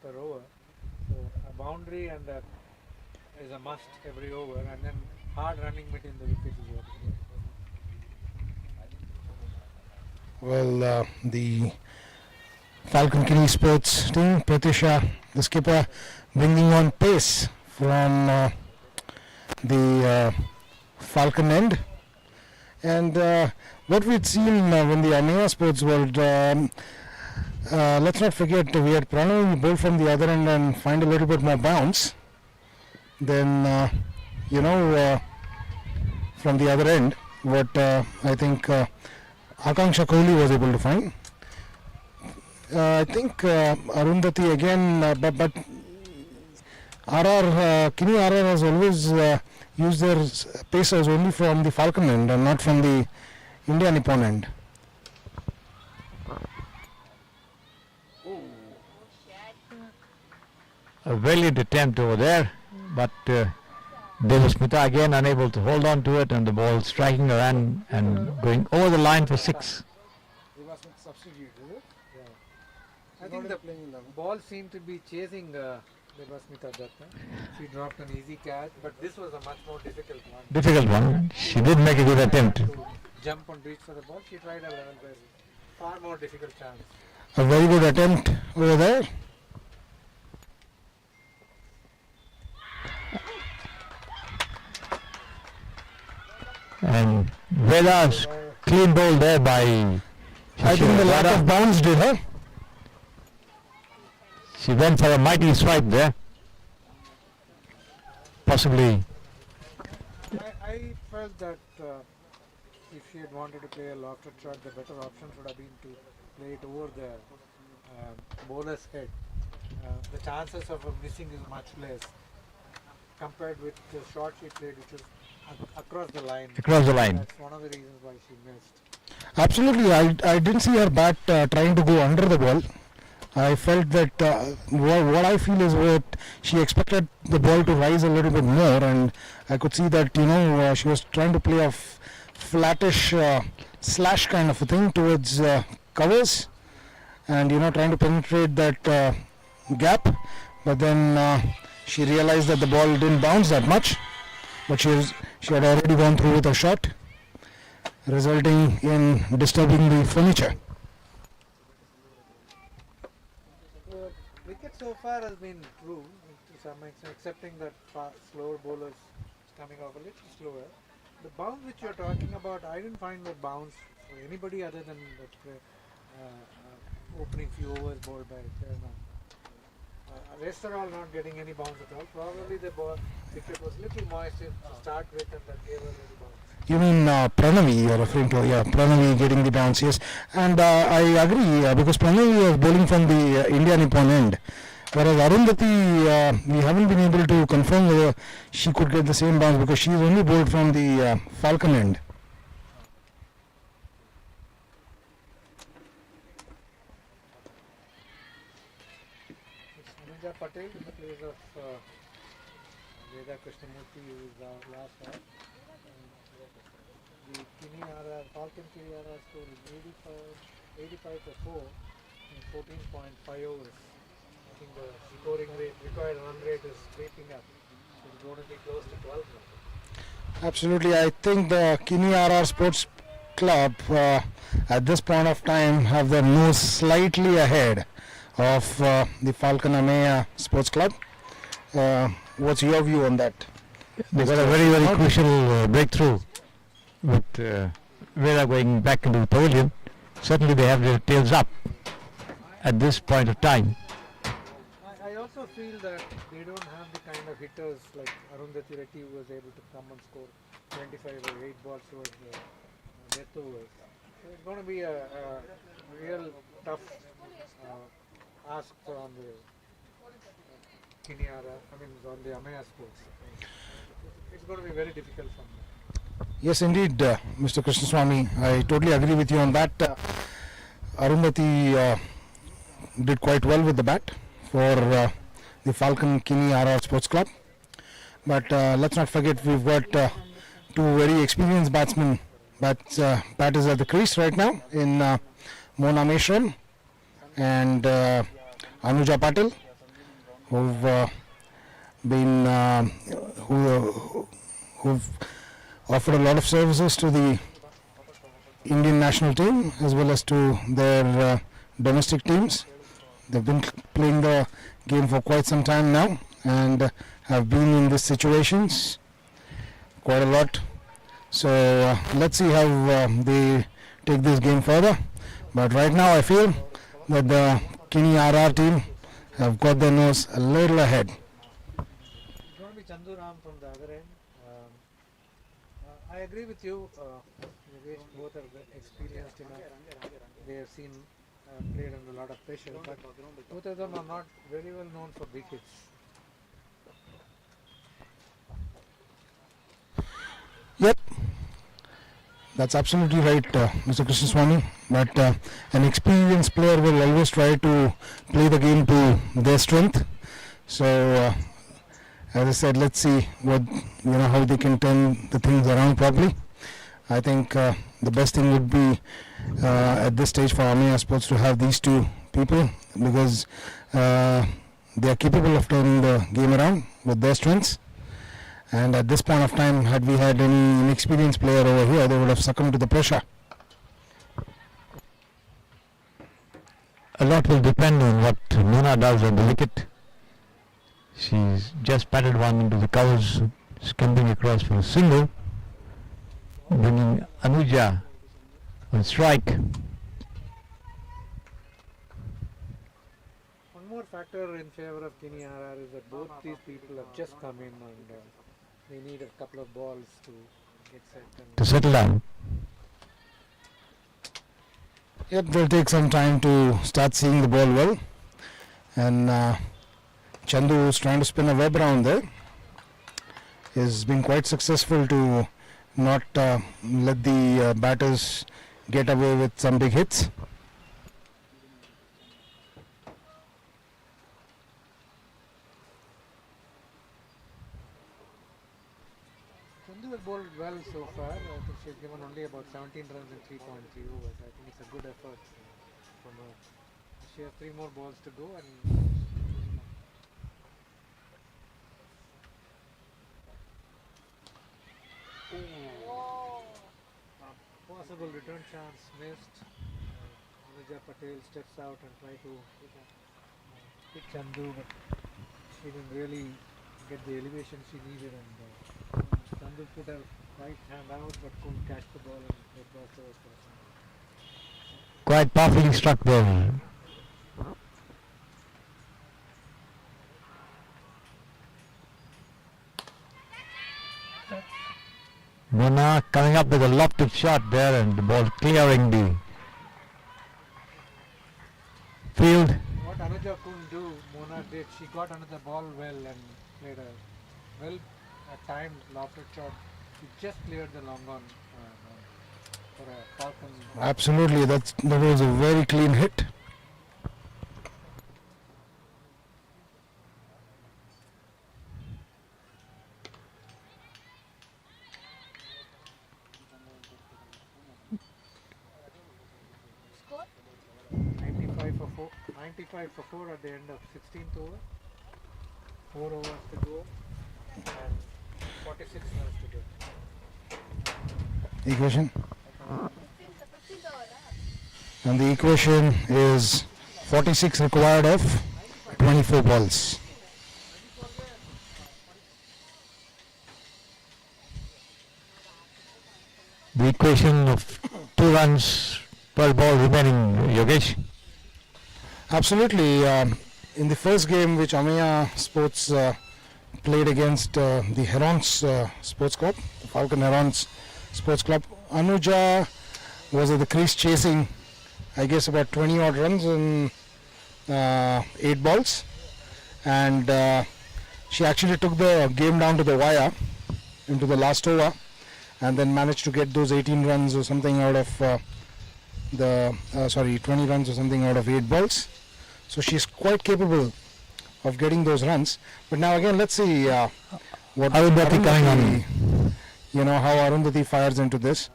S6: per over. So a boundary and is a must every over, and then hard running between the wickets is what it is.
S3: Well, the Falcon Kini Sports team, Pratisha, the skipper, bringing on pace from the Falcon end. And what we'd seen when the Ameya Sports World, let's not forget we had Pranav bowl from the other end and find a little bit more bounce. Then, from the other end, what I think Akanksha Kohli was able to find. I think Arundhati again, but Kini RR has always used their pacers only from the Falcon end and not from the India Nippon end.
S4: A valiant attempt over there, but Devasmita again unable to hold on to it, and the ball striking a run and going over the line for 6.
S3: Substitute, is it?
S6: I think the ball seemed to be chasing Devasmita at that time. She dropped an easy catch, but this was a much more difficult one.
S4: Difficult one. She did make a good attempt.
S6: To jump and reach for the ball, she tried a level base. Far more difficult chance.
S3: A very good attempt over there.
S4: And Veda's clean bowl there by
S3: I think the lack of bounce did her.
S4: She went for a mighty swipe there. Possibly.
S6: I felt that if she had wanted to play a lofted shot, the better option should have been to play it over the bowler's head. The chances of her missing is much less compared with the shot she played, which was across the line.
S4: Across the line.
S6: That's one of the reasons why she missed.
S3: Absolutely, I didn't see her bat trying to go under the ball. I felt that what I feel is that she expected the ball to rise a little bit more, and I could see that she was trying to play a flattish slash kind of a thing towards covers, and trying to penetrate that gap. But then she realized that the ball didn't bounce that much, but she had already gone through with a shot, resulting in disturbing the furniture.
S6: The wicket so far has been true to some extent, accepting that slower bowlers coming off a little slower. The bounce which you're talking about, I didn't find the bounce for anybody other than the opening few overs bowled by Sharma. Rest are all not getting any bounce at all. Probably the wicket was little moist to start with, and that gave her a little bounce.
S3: You mean Pranavi you're referring to? Yeah, Pranavi getting the bounce, yes. And I agree because Pranavi was bowling from the India Nippon end. Whereas Arundhati, we haven't been able to confirm whether she could get the same bounce because she is only bowled from the Falcon end.
S6: It's Ameya Patel in the place of Veda Krishnamurti, who is our last out. The Kini RR, Falcon Kini RR score is 85 for 4 in 14.5 overs. I think the scoring rate, required run rate is creeping up. It's going to be close to 12 now.
S3: Absolutely, I think the Kini RR Sports Club at this point of time have their nose slightly ahead of the Falcon Ameya Sports Club. What's your view on that?
S4: They got a very, very crucial breakthrough with Veda going back into the pavilion. Certainly they have their tails up at this point of time.
S6: I also feel that they don't have the kind of hitters like Arundhati Reddy, who was able to come and score 25 or 8 balls towards the death overs. So it's going to be a real tough ask on the on the Ameya Sports. it's going to be very difficult for me.
S3: Yes, indeed, Mr. Krishnaswamy. I totally agree with you on that. Arundhati did quite well with the bat for the Falcon Kini RR Sports Club. But let's not forget we've got two very experienced batters at the crease right now in Mona Meshram and Anuja Patil, who've offered a lot of services to the Indian national team as well as to their domestic teams. They've been playing the game for quite some time now and have been in these situations quite a lot. So let's see how they take this game further. But right now I feel that the Kini RR team have got their nose a little ahead.
S6: It's going to be Chanduram from the other end. I agree with you. Yogesh, both are experienced enough. They have seen played under a lot of pressure, but both of them are not very well known for big hits.
S3: Yep, that's absolutely right, Mr. Krishnaswamy. But an experienced player will always try to play the game to their strength. So, as I said, let's see how they can turn the things around properly. I think the best thing would be at this stage for Ameya Sports to have these two people because they are capable of turning the game around with their strengths. And at this point of time, had we had any inexperienced player over here, they would have succumbed to the pressure.
S4: A lot will depend on what Mona does on the wicket. She's just patted one into the covers, skimping across for a single, bringing Anuja on strike.
S6: One more factor in favor of Kini RR is that both these people have just come in and they need a couple of balls to get set.
S4: To settle down.
S3: Yep, they'll take some time to start seeing the ball well. And Chandu is trying to spin a web around there. He's been quite successful to not let the batters get away with some big hits.
S6: Chandu has bowled well so far. I think she's given only about 17 runs in 3.3 overs. I think it's a good effort from her. She has 3 more balls to go and possible return chance missed. Anuja Patel steps out and try to hit Chandu, but she didn't really get the elevation she needed, and Chandu put her right hand out but couldn't catch the ball and they crossed over for a single.
S4: Quite powerfully struck there. Mona coming up with a lofted shot there and the ball clearing the field.
S6: What Anuja couldn't do, Mona did. She got under the ball well and played a well timed lofted shot. She just cleared the long on for a Falcon.
S3: Absolutely, that was a very clean hit.
S5: Score?
S6: 95 for 4 at the end of 16th over. 4 overs to go and 46 runs to go.
S3: Equation.
S5: 15th over.
S3: And the equation is 46 required of 24 balls.
S4: The equation of 2 runs per ball remaining, Yogesh.
S3: Absolutely. In the first game which Ameya Sports played against the Herons Sports Club, the Falcon Herons Sports Club, Anuja was at the crease chasing, I guess, about 20 odd runs in 8 balls, and she actually took the game down to the wire into the last over, and then managed to get those 18 runs or something out of 20 runs or something out of 8 balls. So she's quite capable of getting those runs. But now again, let's see what
S2: Arundhati coming on.
S3: How Arundhati fires into this.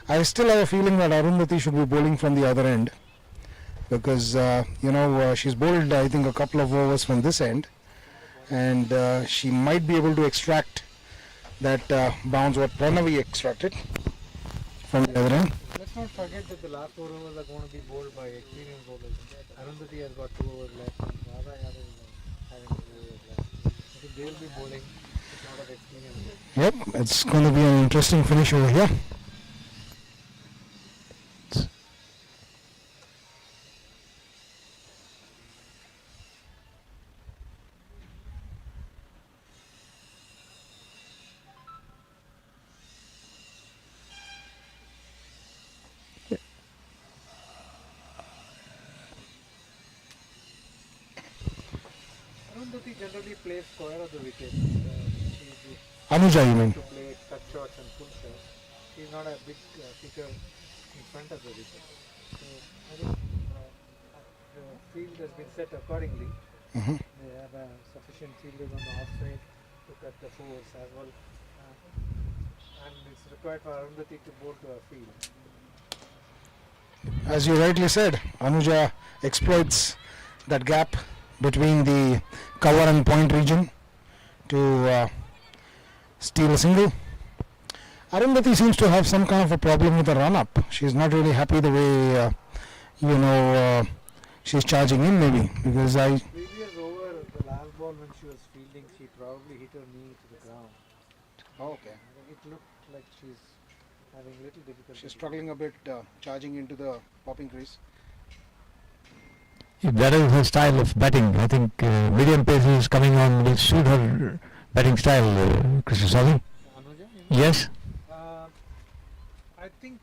S3: I still have a feeling that Arundhati should be bowling from the other end, because she's bowled, I think, a couple of overs from this end, and she might be able to extract that bounce what Pranavi extracted from the other end.
S6: Let's not forget that the last 4 overs are going to be bowled by experienced bowlers. Arundhati has got 2 overs left, and Radha Yadav is having 2 overs left. I think they will be bowling with a lot of experience.
S3: Yep, it's going to be an interesting finish over here.
S6: Arundhati generally plays square of the wicket. She's
S3: Anuja, you mean?
S6: to play cut shots and full shots. She's not a big kicker in front of the wicket. So I think the field has been set accordingly.
S3: Mhm.
S6: They have sufficient fielders on the offside to cut the fours as well. And it's required for Arundhati to bowl to a field.
S3: As you rightly said, Anuja exploits that gap between the cover and point region to steal a single. Arundhati seems to have some kind of a problem with the run-up. She's not really happy the way, she's charging in, maybe, because
S6: Previous over, the last ball when she was fielding, she probably hit her knee to the ground.
S3: Okay.
S6: It looked like she's having little difficulty.
S3: She's struggling a bit charging into the popping crease.
S4: If that is her style of batting, I think medium pace is coming on will suit her batting style, Krishnaswamy.
S6: Anuja,
S4: Yes?
S6: I think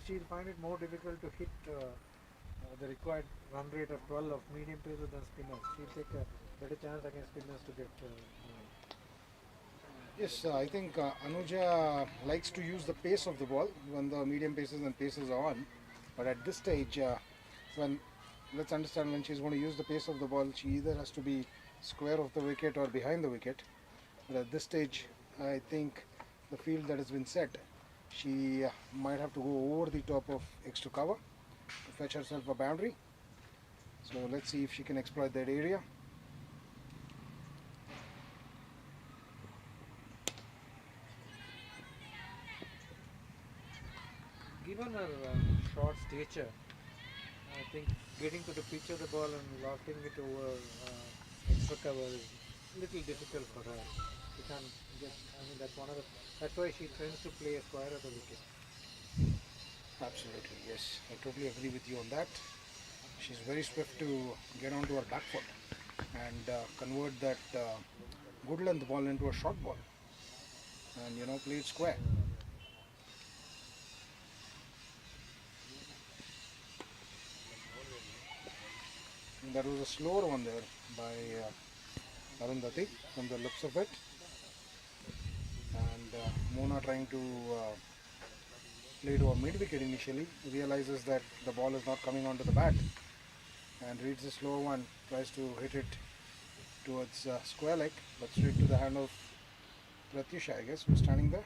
S6: she'll find it more difficult to hit the required run rate of 12 of medium paces than spinners. She'll take a better chance against spinners to get
S3: Yes, I think Anuja likes to use the pace of the ball when the medium paces and paces are on. But at this stage, let's understand, when she's going to use the pace of the ball, she either has to be square of the wicket or behind the wicket. But at this stage, I think the field that has been set, she might have to go over the top of extra cover to fetch herself a boundary. So let's see if she can exploit that area.
S6: given her short stature, I think getting to the pitch of the ball and lofting it over extra cover is a little difficult for her. She can't get, that's why she tends to play a square of the wicket.
S3: Absolutely, yes. I totally agree with you on that. She's very swift to get onto her back foot and convert that good length ball into a short ball and play it square. And that was a slower one there by Arundhati from the looks of it. And Mona trying to play to a mid wicket initially, realizes that the ball is not coming onto the bat and reads the slow one, tries to hit it towards square leg, but straight to the hand of Pratyusha, I guess, who's standing there.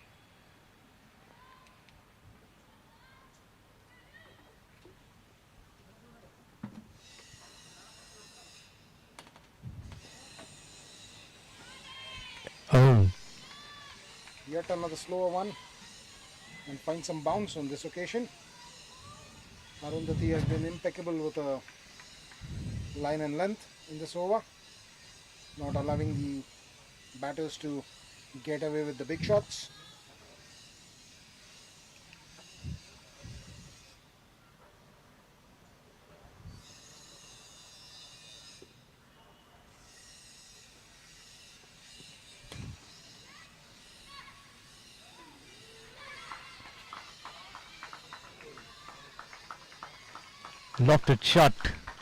S4: Oh,
S3: Yet another slower one, and find some bounce on this occasion. Arundhati has been impeccable with a line and length in this over, not allowing the batters to get away with the big shots.
S4: lofted shot.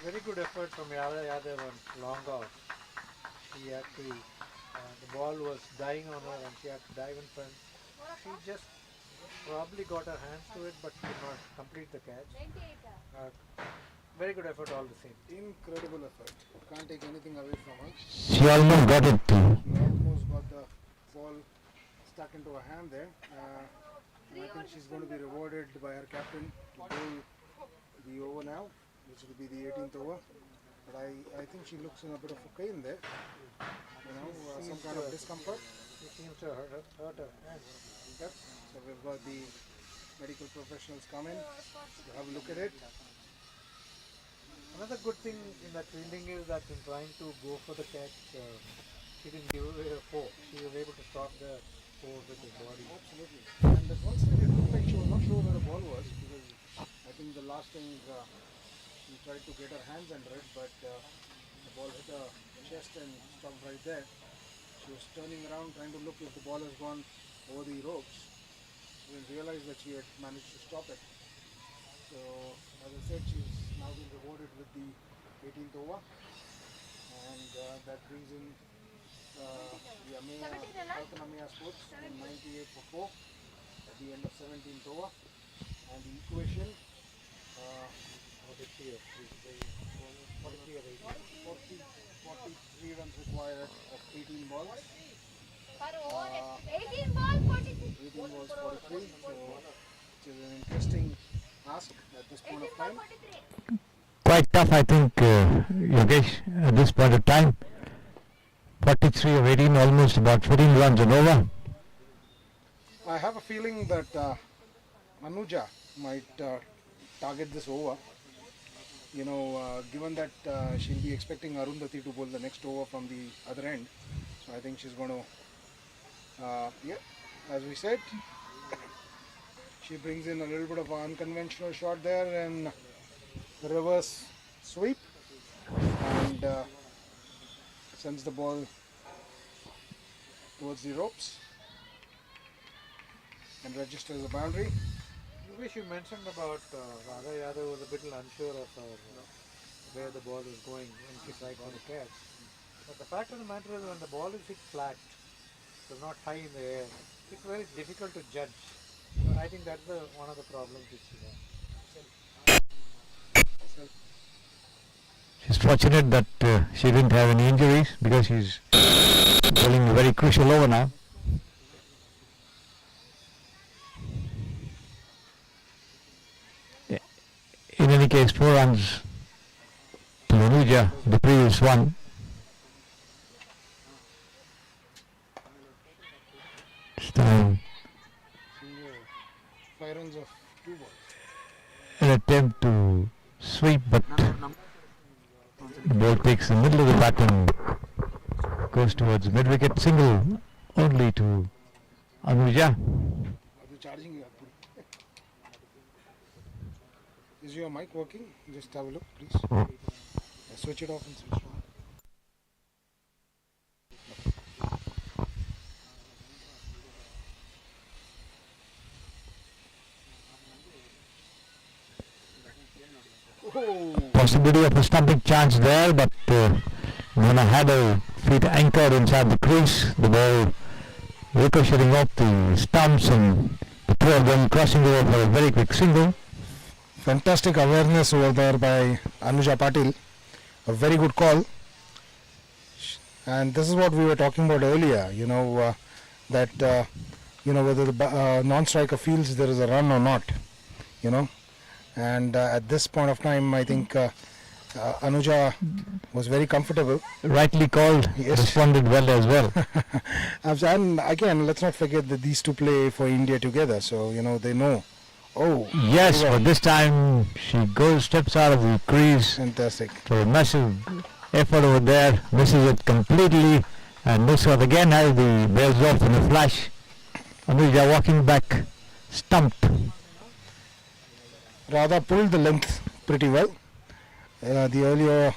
S6: Very good effort from Yadav on long off. She had to, the ball was dying on her and she had to dive in front She just probably got her hands to it but could not complete the catch.
S5: 98.
S6: Very good effort all the same.
S3: Incredible effort. Can't take anything away from her.
S4: She almost got it too.
S3: She almost got the ball stuck into her hand there. And I think she's going to be rewarded by her captain to bowl the over now, which will be the 18th over. But I think she looks in a bit of a pain there. Some kind of discomfort.
S6: She seems to hurt her hand.
S3: Yep. So we've got the medical professionals come in to have a look at it.
S6: Another good thing in that fielding is that in trying to go for the catch, she didn't give away her fork. She was able to stop the fork with her body.
S3: Absolutely. And at one stage it looked like she was not sure where the ball was, because I think the last thing she tried to get her hands under it, but the ball hit her chest and stopped right there. She was turning around trying to look if the ball has gone over the ropes. She didn't realize that she had managed to stop it. So as I said, she's now been rewarded with the 18th over, and that brings in the Ameya, Falcon Ameya Sports in 98 for 4 at the end of 17th over, and the equation
S6: 43 of
S3: 43 runs required of 18 balls.
S5: Per over 18 balls, 43.
S3: 18 balls 43, so which is an interesting ask at this point
S5: 18
S3: of
S5: balls,
S3: time.
S5: 43.
S4: Quite tough, I think, Yogesh, at this point of time. 43 of 18, almost about 14 runs and over.
S3: I have a feeling that Anuja might target this over. Given that she'll be expecting Arundhati to bowl the next over from the other end. So I think she's going to, as we said, she brings in a little bit of an unconventional shot there and reverse sweep, and sends the ball towards the ropes and registers a boundary.
S6: The way you mentioned about Radha Yadav was a bit unsure of where the ball is going when she tried for the catch. But the fact of the matter is, when the ball is hit flat, so not high in the air, it's very difficult to judge. So I think that's one of the problems which she has.
S4: She's fortunate that she didn't have any injuries, because she's bowling a very crucial over now. In any case, 4 runs to Anuja, the previous one. This time
S3: 5 runs of 2 balls.
S4: an attempt to sweep, but the ball takes the middle of the bat and goes towards mid-wicket. Single only to Anuja.
S3: Are you charging you? Is your mic working? Just have a look, please. Switch it off and switch it on.
S4: Possibility of a stumping chance there, but Mona had her feet anchored inside the crease. The ball ricocheting off the stumps, and the two of them crossing over for a very quick single.
S3: Fantastic awareness over there by Anuja Patil. A very good call. And this is what we were talking about earlier, that whether the non-striker feels there is a run or not, and at this point of time I think Anuja was very comfortable.
S4: Rightly called,
S3: Yes.
S4: responded well as well.
S3: And again, let's not forget that these two play for India together, so they know. Oh,
S4: Yes,
S3: very well.
S4: but this time she steps out of the crease.
S3: Fantastic.
S4: So a massive effort over there, misses it completely, and this one again has the bells off in a flash. Anuja walking back, stumped.
S3: Radha pulled the length pretty well. The earlier,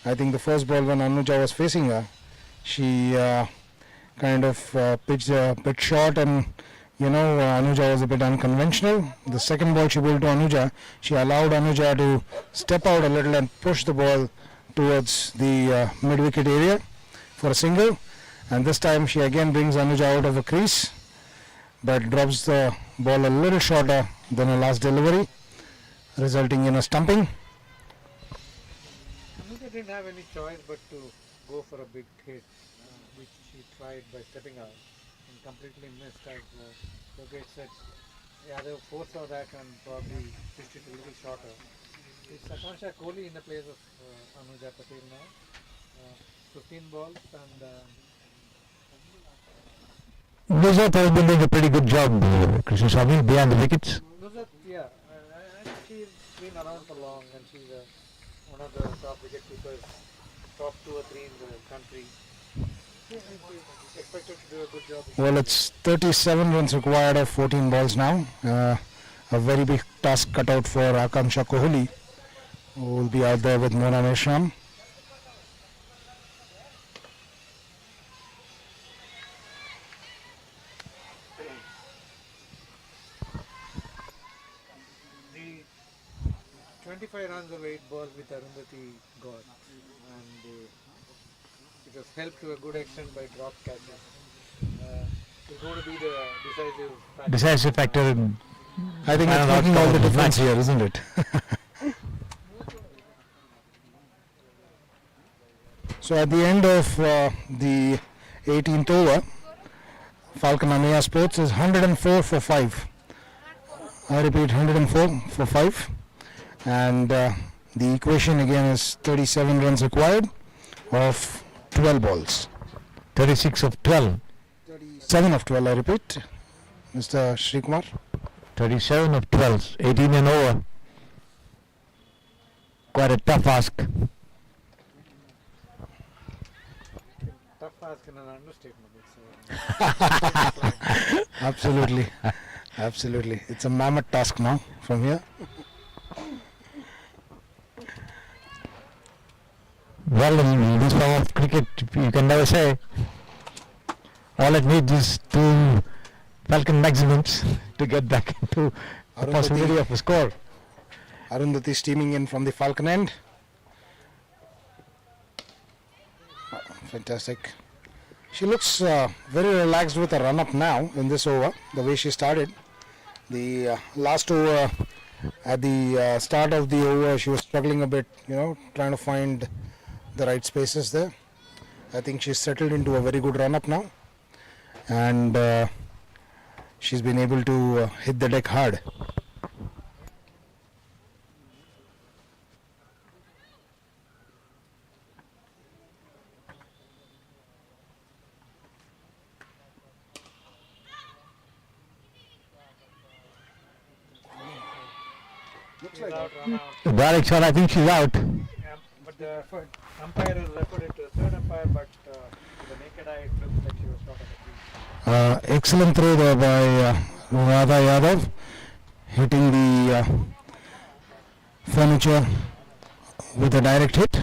S3: I think the first ball when Anuja was facing her, she kind of pitched a bit short, and Anuja was a bit unconventional. The second ball she bowled to Anuja, she allowed Anuja to step out a little and push the ball towards the mid-wicket area for a single. And this time she again brings Anuja out of a crease. but drops the ball a little shorter than her last delivery, resulting in a stumping.
S6: Ameya didn't have any choice but to go for a big hit, which she tried by stepping out and completely missed, as Yogesh said. Yeah, they foresaw that and probably pitched it a little shorter. It's Akansha Kohli in the place of Anuja Patel now. 15 balls and
S4: Nuzat has been doing a pretty good job, Krishna Swami, behind the wickets.
S6: Nuzat, yeah, and she's been around for long and she's one of the top wicket keepers, top 2 or 3 in the country. She's expected to do a good job.
S3: Well, it's 37 runs required of 14 balls now. A very big task cut out for Akansha Kohli, who will be out there with Mona Meshram.
S6: The 25 runs of 8 balls with Arundhati got, and it was helped to a good extent by drop catches. It's going to be the
S4: Decisive factor in
S3: I think it's
S4: final
S3: making all
S4: outcome
S3: the
S4: of the
S3: difference
S4: match.
S3: here, isn't it? So at the end of the 18th over, Falcon Ameya Sports is 104 for 5. I repeat, 104 for 5. And the equation again is 37 runs required of 12 balls.
S4: 36 of 12.
S3: 7 of 12, I repeat. Mr. Srikumar.
S4: 37 of 12, 18 and over. Quite a tough ask.
S6: tough ask in an understatement. It's
S3: Absolutely. Absolutely. It's a mammoth task now from here.
S4: Well, in this form of cricket, you can never say. All it needs is 2 Falcon maximums to get back into the possibility of a score.
S3: Arundhati steaming in from the Falcon end. Fantastic. She looks very relaxed with a run up now in this over, the way she started. The last over, at the start of the over, she was struggling a bit, trying to find the right spaces there. I think she's settled into a very good run up now, and she's been able to hit the deck hard.
S6: she's out, run out.
S4: The direct shot, I think she's out.
S6: But the umpire has referred it to the third umpire, but with the naked eye it looks like she was short of the crease.
S3: Excellent throw there by Radha Yadav, hitting the furniture with a direct hit.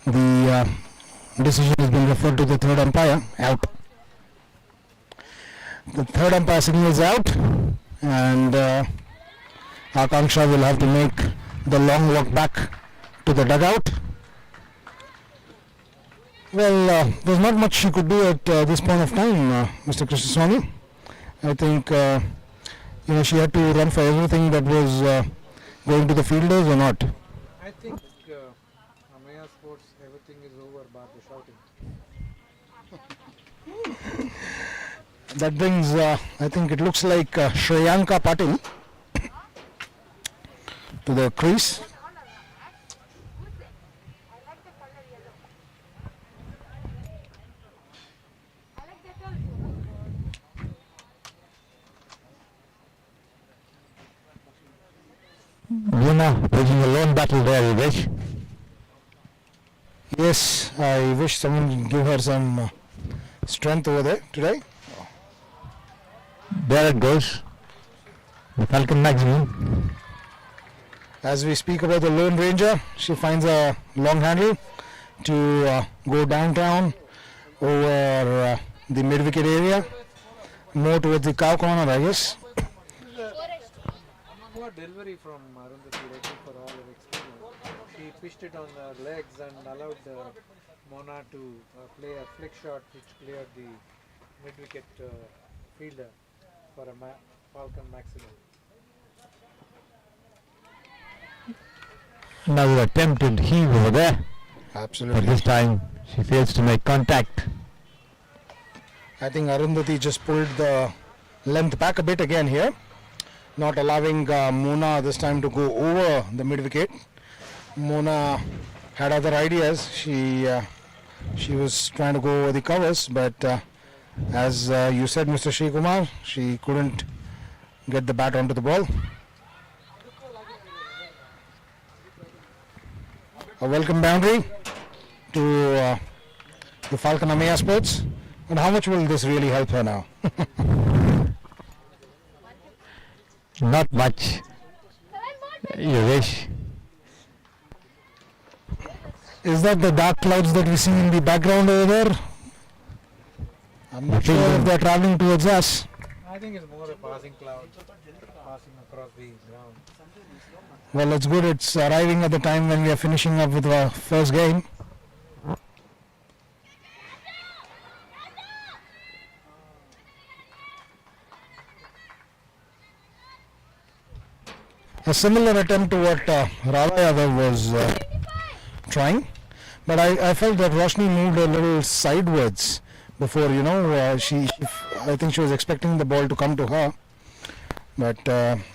S3: The decision has been referred to the third umpire, out. The third umpire signals out, and Akanksha will have to make the long walk back to the dugout. Well, there's not much she could do at this point of time, Mr. Krishnaswamy. I think she had to run for everything that was going to the fielders or not.
S6: I think Ameya Sports, everything is over bar the shouting.
S3: That brings, I think it looks like Shreyanka Patil to the crease.
S4: Luna waging a lone battle there, Yogesh.
S3: Yes, I wish someone would give her some strength over there today.
S4: There it goes. The Falcon maximum.
S3: As we speak about the Lone Ranger, she finds a long handle to go downtown over the mid-wicket area, more towards the cow corner, I guess.
S6: Poor delivery from Arundhati Reddy for all her experience. She pitched it on her legs and allowed Mona to play a flick shot which cleared the mid-wicket fielder. for a Falcon maximum.
S4: Another attempted heave over there, but
S3: Absolutely.
S4: this time she fails to make contact.
S3: I think Arundhati just pulled the length back a bit again here, not allowing Mona this time to go over the mid wicket. Mona had other ideas. She was trying to go over the covers, but as you said, Mr. Sri Kumar, she couldn't get the bat onto the ball. A welcome boundary to the Falcon Ameya Sports. And how much will this really help her now?
S4: Not much. Yogesh.
S3: Is that the dark clouds that we see in the background over there? I'm not sure if they're traveling towards us.
S6: I think it's more a passing cloud passing across the ground.
S3: Well, it's good it's arriving at the time when we are finishing up with our first game. A similar attempt to what Radha Yadav was trying, but I felt that Roshni moved a little sidewards before, I think she was expecting the ball to come to her, but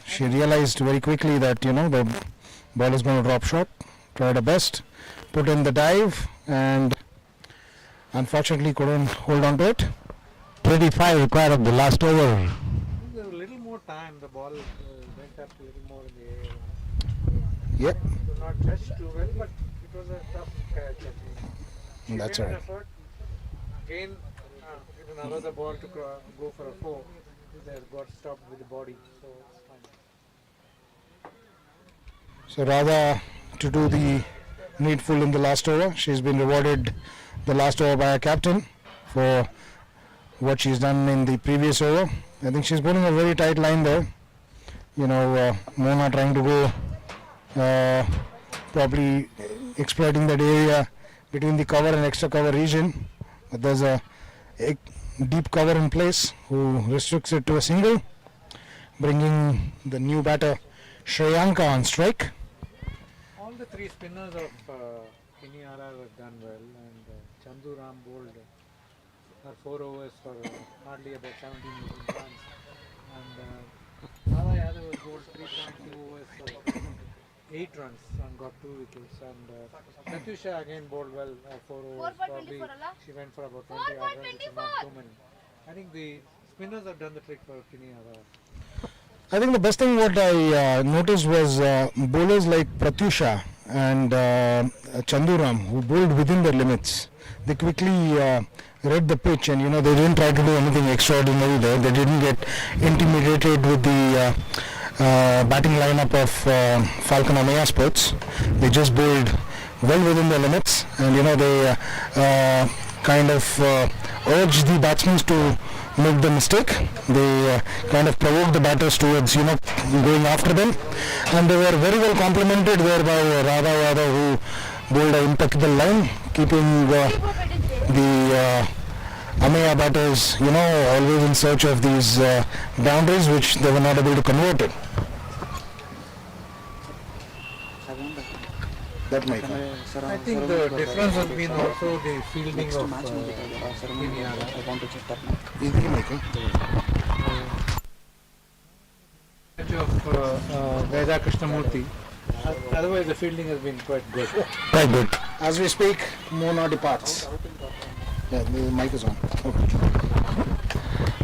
S3: she realized very quickly that, the ball is going to drop short. Tried her best, put in the dive, and unfortunately couldn't hold on to it.
S4: 25 required of the last over.
S6: There was a little more time, the ball went up a little more in the air.
S3: Yep,
S6: It was not touched too well, but it was a tough catch. She
S3: that's
S6: made an
S3: right.
S6: effort. Again, even allowed the ball to go for a 4. They got stopped with the body, so it's fine.
S3: So Radha to do the needful in the last over. She's been rewarded the last over by her captain for what she's done in the previous over. I think she's putting a very tight line there. Mona trying to go, probably exploiting that area between the cover and extra cover region. But there's a deep cover in place who restricts it to a single, bringing the new batter Shreyanka on strike.
S6: All the 3 spinners of Kini have done well, and Chandu Ram bowled her 4 overs for hardly about 17 runs, and Radha Yadav was bowled 3.2 overs for 8 runs and got 2 wickets, and Pratyusha again bowled well 4 overs, probably she went for about 20 odd runs, which is not too many. I think the spinners have done the trick for Kini.
S3: I think the best thing what I noticed was bowlers like Pratyusha and Chanduram, who bowled within their limits. They quickly read the pitch, and they didn't try to do anything extraordinary there. They didn't get intimidated with the batting lineup of Falcon Ameya Sports. They just bowled well within their limits, and they kind of urged the batsmen to make the mistake. They kind of provoked the batters towards going after them, and they were very well complimented there by Radha Yadav, who bowled an impeccable line, keeping the Ameya batters always in search of these boundaries which they were not able to convert it. That might help.
S6: I think the difference has been also the fielding of Kini.
S3: Is he making?
S6: Of Veda Krishnamurthy. Otherwise, the fielding has been quite good.
S4: Quite good.
S3: As we speak, Mona departs. Yeah, the mic is on. Okay.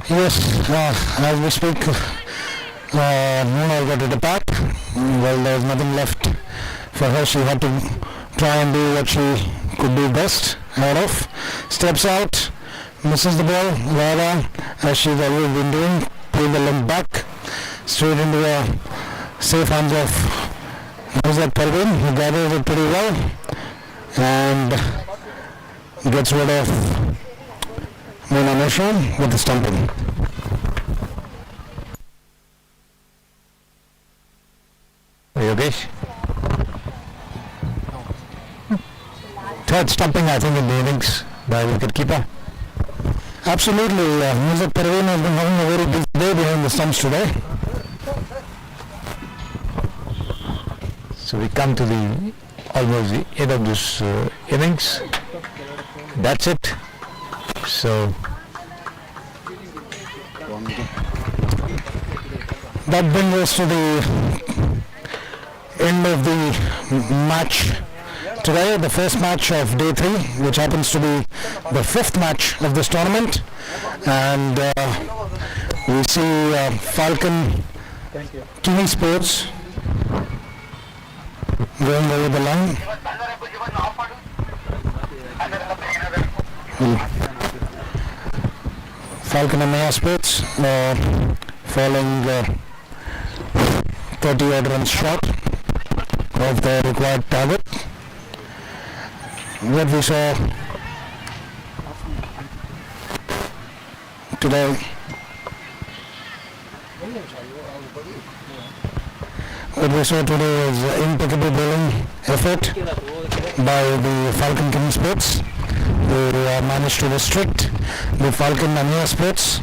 S2: Yes, as we speak, Mona got to depart. Well, there's nothing left for her. She had to try and do what she could do best out of. Steps out, misses the ball, Radha, as she's always been doing, pull the leg back, straight into the safe hands of Nuzat Parveen, who gathers it pretty well and gets rid of Mona Nishram with the stumping.
S4: Yogesh.
S2: Third stumping, I think, in the innings by wicketkeeper. Absolutely. Mr. Parveen has been having a very busy day behind the stumps today.
S4: So we come to the almost the end of this innings. That's it. So
S2: That brings us to the end of the match today, the first match of day 3, which happens to be the 5th match of this tournament. And we see Falcon Kini Sports going over the line. Falcon Ameya Sports falling 30 odd runs short of the required target. What we saw today was impeccable bowling effort by the Falcon King Sports, who managed to restrict the Falcon Ameya Sports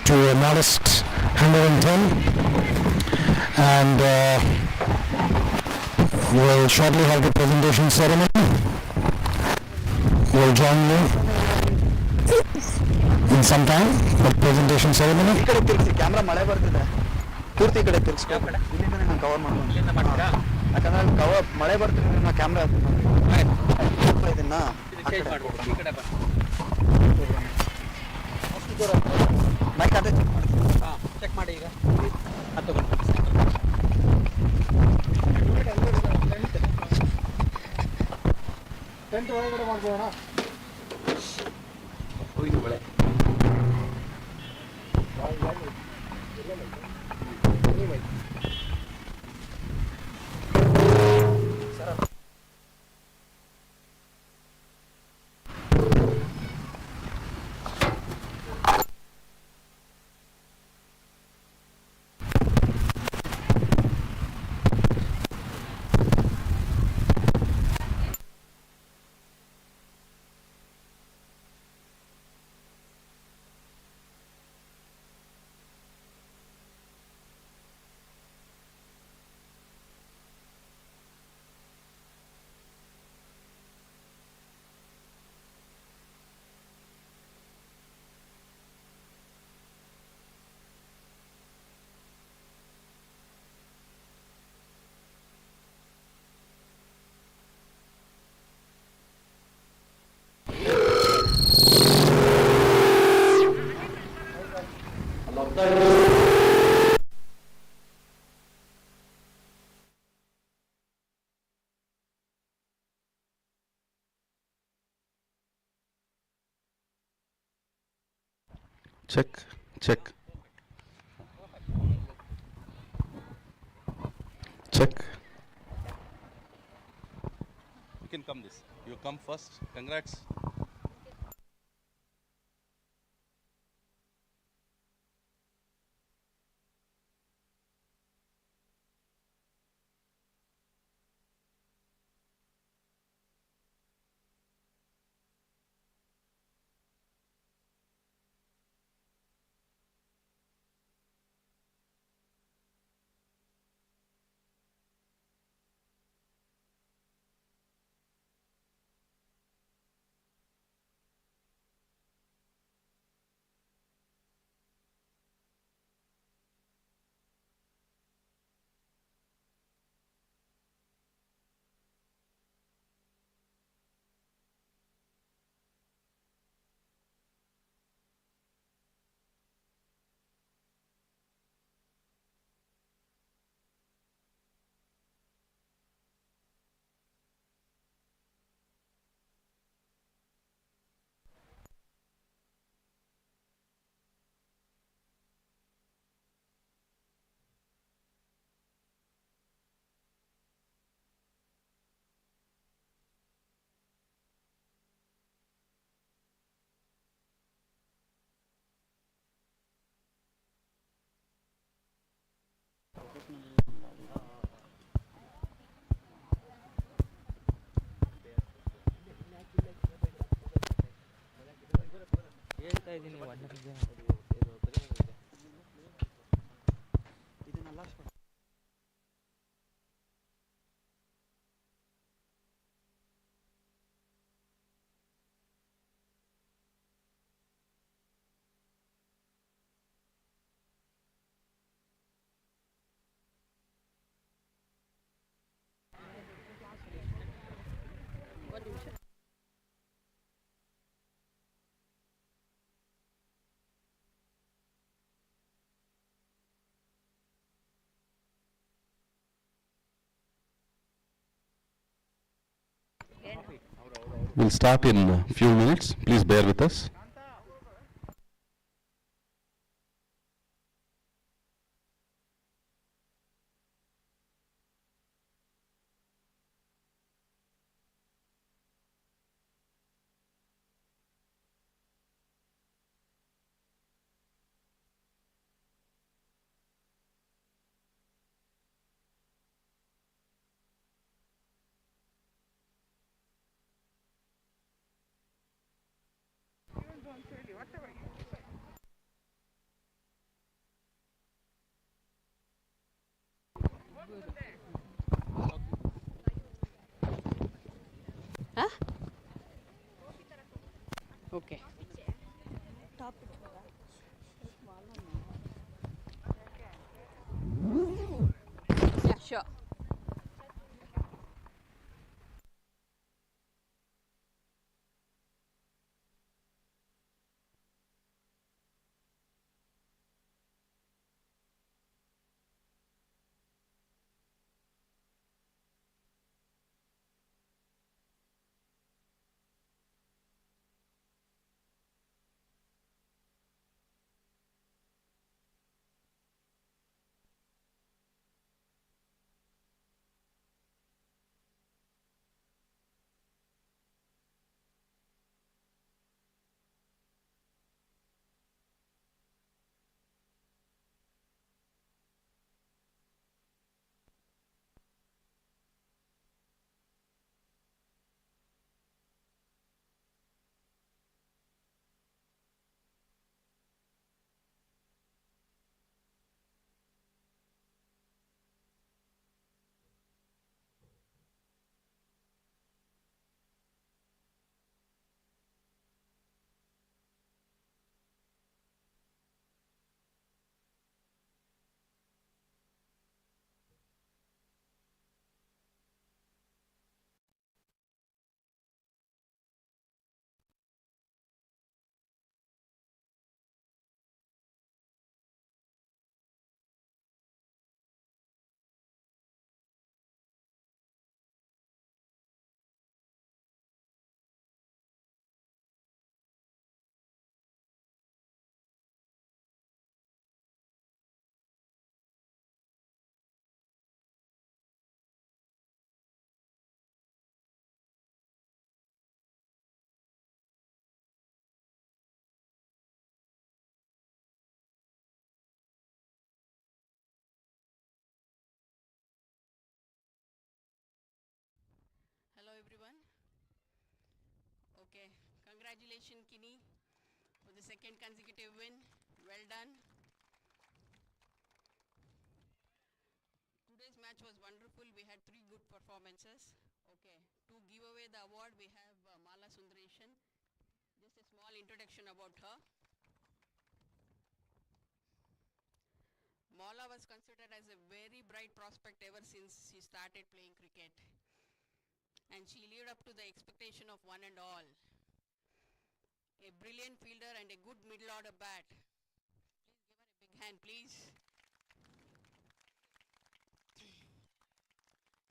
S2: to a modest 110, and we'll shortly have the presentation ceremony. We'll join you in some time for presentation ceremony.
S7: Camera ಮಳೆ ಬರ್ತಿದೆ ಪೂರ್ತಿ ಈ ಕಡೆ ತಿರ್ಸ್ಬೇಕು ಇಲ್ಲಿಂದನೇ ನಾನು cover ಮಾಡ್ಕೊಂಡು ಯಾಕಂದ್ರೆ ಅಲ್ಲಿ ಕವರ್ ಮಳೆ ಬರ್ತಿದೆ ನಾ ಕ್ಯಾಮ್ರಾ ಇದನ್ನ ಮೈಕ್ ಅದೇ ಚೆಕ್ ಮಾಡಿ ಈಗ ಹತ್ತು
S3: ಟೆಂಟ್ ಒಳಗಡೆ ಮಾಡ್ಬೋಣ.
S8: Check, check. Check.
S9: You can come this. You come first. Congrats.
S8: We'll start in a few minutes. Please bear with us.
S10: Okay. Yeah, sure. Hello everyone. Okay, congratulations Kini for the second consecutive win. Well done. Today's match was wonderful. We had 3 good performances. Okay, to give away the award we have Mala Sundareshan. Just a small introduction about her. Mala was considered as a very bright prospect ever since she started playing cricket. And she lived up to the expectation of one and all. A brilliant fielder and a good middle order bat. Please give her a big hand, please.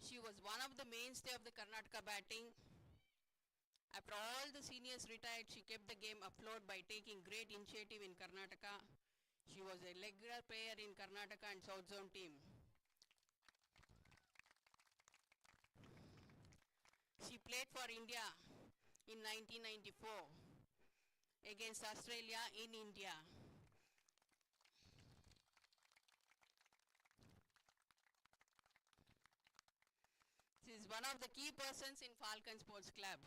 S10: She was one of the mainstay of the Karnataka batting. After all the seniors retired, she kept the game afloat by taking great initiative in Karnataka. She was a regular player in Karnataka and South Zone team. She played for India in 1994 against Australia in India. She is one of the key persons in Falcon Sports Club.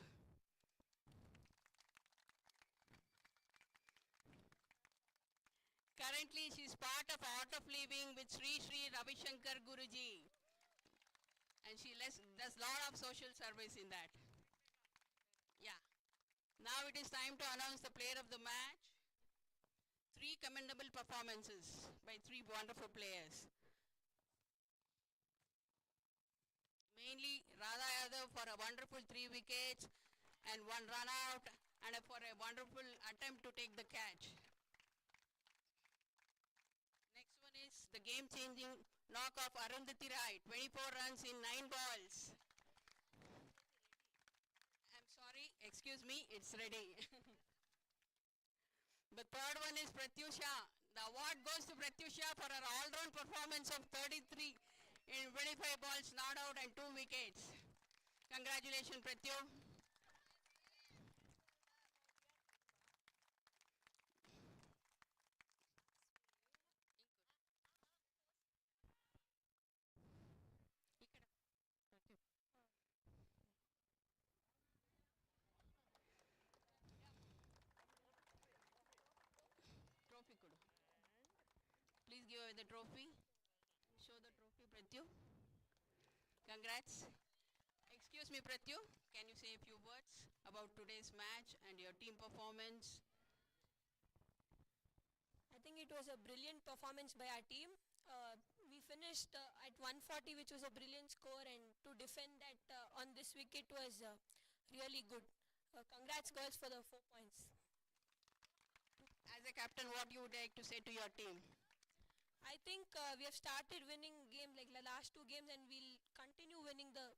S10: Currently, she is part of Art of Living with Sri Sri Ravi Shankar Guruji. And she does lot of social service in that. Yeah. Now it is time to announce the player of the match. 3 commendable performances by 3 wonderful players. Mainly Radha Yadav for a wonderful 3 wickets and 1 run out and for a wonderful attempt to take the catch. Next one is the game-changing knock of Arundhati Rai, 24 runs in 9 balls. I'm sorry, Excuse me, it's ready. The third one is Pratyusha. The award goes to Pratyusha for her all-round performance of 33 in 25 balls not out and 2 wickets. Congratulations, Pratyu. Trophy kudu. Please give away the trophy. Show the trophy, Pratyu. Congrats. Excuse me, Pratyu. Can you say a few words about today's match and your team performance?
S11: I think it was a brilliant performance by our team. We finished at 140, which was a brilliant score, and to defend that on this wicket was really good. Congrats, girls, for the 4 points.
S10: As a captain, what you would like to say to your team?
S11: I think we have started winning game like the last 2 games, and we'll continue winning the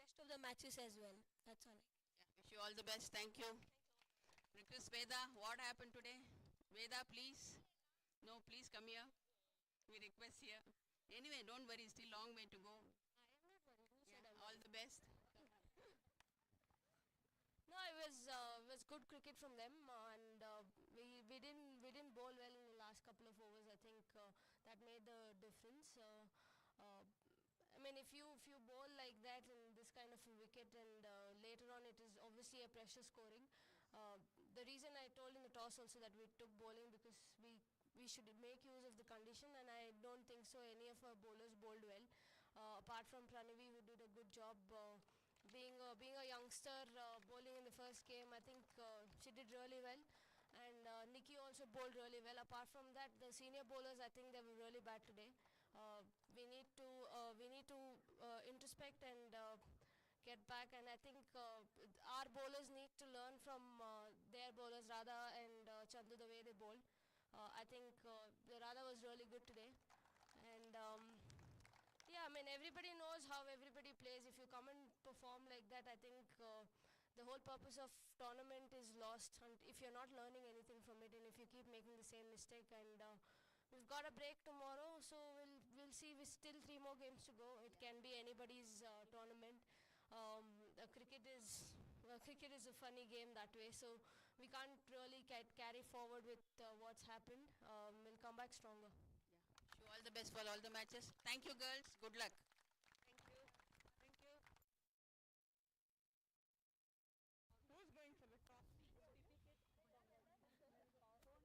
S11: rest of the matches as well. That's all.
S10: Yeah, wish you all the best. Thank you. Request Veda, what happened today? Veda, please. No, please come here. We request here. Anyway, don't worry, still long way to go.
S11: I am not worried.
S10: Yeah, all the best.
S11: No, it was good cricket from them, and we didn't bowl well in the last couple of overs. I think that made the difference. I mean, if you bowl like that in this kind of a wicket, and later on it is obviously a pressure scoring. The reason I told in the toss also that we took bowling because we should make use of the condition, and I don't think so any of our bowlers bowled well. Apart from Pranavi, who did a good job. Being a youngster bowling in the first game, I think she did really well, and Nikki also bowled really well. Apart from that, the senior bowlers, I think they were really bad today. We need to introspect and get back, and I think our bowlers need to learn from their bowlers, Radha and Chandu, the way they bowl. I think the Radha was really good today, and yeah, I mean, everybody knows how everybody plays. If you come and perform like that, I think the whole purpose of tournament is lost, and if you're not learning anything from it, and if you keep making the same mistake, and we've got a break tomorrow, so we'll see. We still 3 more games to go. It can be anybody's tournament. Cricket is a funny game that way, so we can't really carry forward with what's happened. We'll come back stronger.
S10: Wish you all the best for all the matches. Thank you, girls. Good luck.
S11: Thank you. Thank you.
S10: Who's going for the toss?
S5: Shall we send him for toss?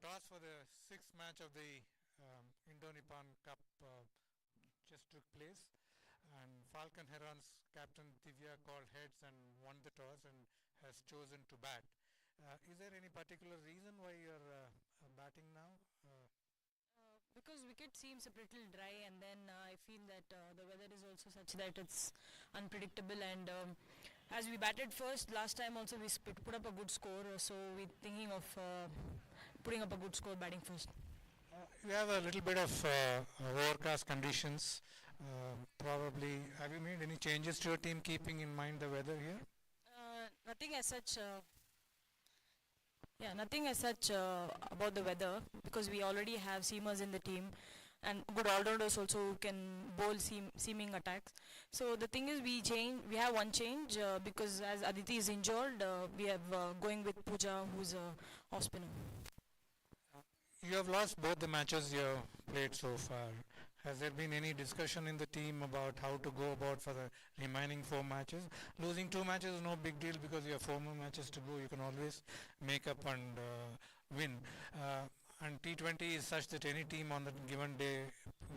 S6: toss for the sixth match of the Indo-Nippon Cup just took place, and Falcon Heron's captain Divya called heads and won the toss and has chosen to bat. Is there any particular reason why you're batting now?
S12: Because wicket seems a little dry, and then I feel that the weather is also such that it's unpredictable, and as we batted first last time also we put up a good score, so we're thinking of putting up a good score batting first.
S6: You have a little bit of overcast conditions. Probably, have you made any changes to your team keeping in mind the weather here?
S12: Nothing as such. Nothing as such about the weather, because we already have seamers in the team and good all-rounders also who can bowl seaming attacks. So the thing is, we have one change because as Aditi is injured, we have going with Pooja, who's a off spinner.
S6: You have lost both the matches you have played so far. Has there been any discussion in the team about how to go about for the remaining 4 matches? Losing 2 matches is no big deal because you have 4 more matches to go. You can always make up and win. And T20 is such that any team on the given day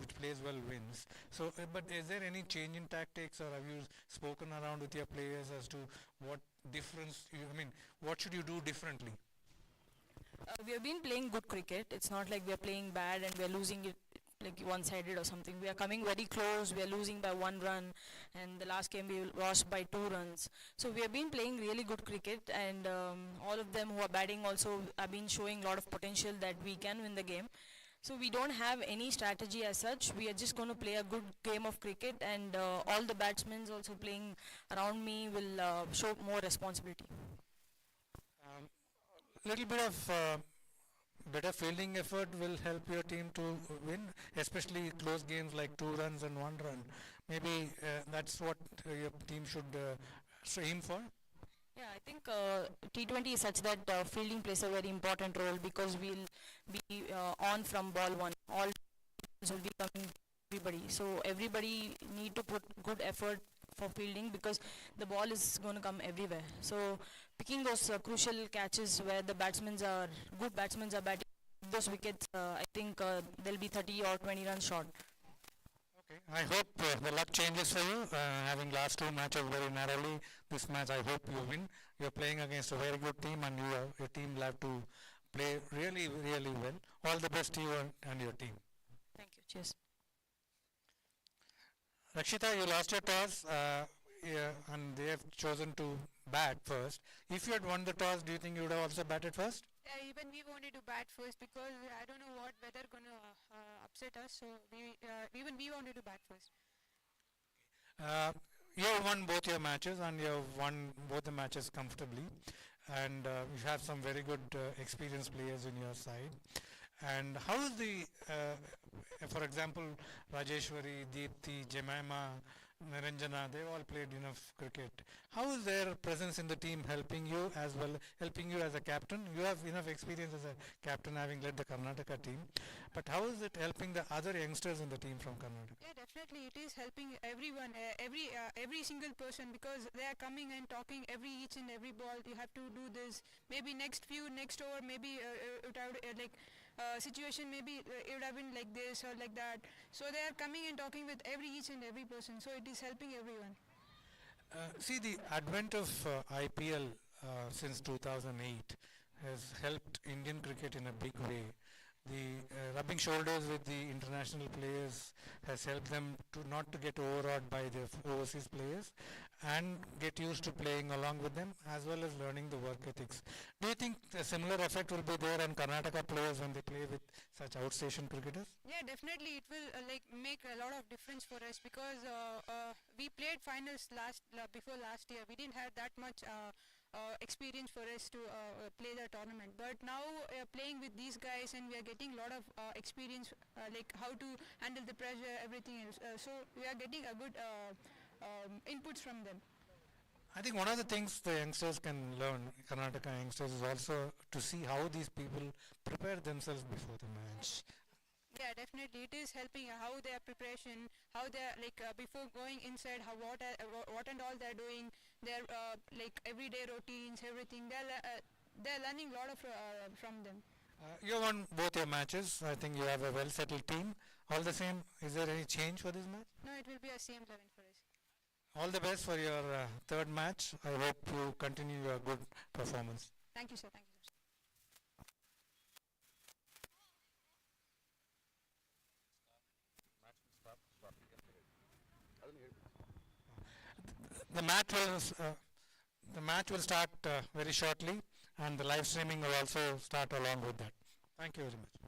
S6: which plays well wins. So, but is there any change in tactics, or have you spoken around with your players as to what difference? What should you do differently?
S12: We have been playing good cricket. It's not like we are playing bad and we are losing it like one-sided or something. We are coming very close. We are losing by 1 run, and the last game we lost by 2 runs. So we have been playing really good cricket, and all of them who are batting also have been showing a lot of potential that we can win the game. So we don't have any strategy as such. We are just going to play a good game of cricket, and all the batsmen also playing around me will show more responsibility.
S6: Little bit of better fielding effort will help your team to win, especially close games like 2 runs and 1 run. Maybe that's what your team should aim for.
S12: Yeah, I think T20 is such that fielding plays a very important role, because we'll be on from ball 1. All will be coming everybody. So everybody need to put good effort for fielding, because the ball is going to come everywhere. So picking those crucial catches where the good batsmen are batting those wickets, I think they'll be 30 or 20 runs short.
S6: Okay, I hope the luck changes for you. Having last 2 matches very narrowly, this match I hope you win. You're playing against a very good team, and your team will have to play really, really well. All the best to you and your team.
S12: Thank you. Cheers.
S6: Rakshita, you lost your toss, and they have chosen to bat first. If you had won the toss, do you think you would have also batted first?
S13: Even we wanted to bat first, because I don't know what weather gonna upset us. So even we wanted to bat first.
S6: You have won both your matches, and you have won both the matches comfortably, and you have some very good experienced players in your side. And how is for example, Rajeshwari, Deepthi, Jemima, Niranjana, they all played enough cricket. How is their presence in the team helping you as well, helping you as a captain? You have enough experience as a captain, having led the Karnataka team. But how is it helping the other youngsters in the team from Karnataka?
S13: Yeah, definitely it is helping everyone, every single person, because they are coming and talking each and every ball. You have to do this. Maybe next over, maybe it would, situation, maybe it would have been like this or like that. So they are coming and talking with each and every person. So it is helping everyone.
S6: See, the advent of IPL since 2008 has helped Indian cricket in a big way. The rubbing shoulders with the international players has helped them not to get overawed by the overseas players, and get used to playing along with them, as well as learning the work ethics. Do you think a similar effect will be there on Karnataka players when they play with such outstation cricketers?
S13: Yeah, definitely it will make a lot of difference for us, because we played finals before last year. We didn't have that much experience for us to play the tournament, but now playing with these guys, and we are getting a lot of experience, like how to handle the pressure, everything else. So we are getting a good inputs from them.
S6: I think one of the things the youngsters can learn, Karnataka youngsters, is also to see how these people prepare themselves before the match.
S13: Yeah, definitely it is helping how their preparation, how they are before going inside, what and all they are doing, their everyday routines, everything. They're learning a lot of from them.
S6: You won both your matches. I think you have a well settled team. All the same, is there any change for this match?
S13: No, it will be a same 11 for us.
S6: All the best for your third match. I hope you continue your good performance.
S13: Thank you, sir. Thank you, sir.
S6: The match will start very shortly, and the live streaming will also start along with that. Thank you very much.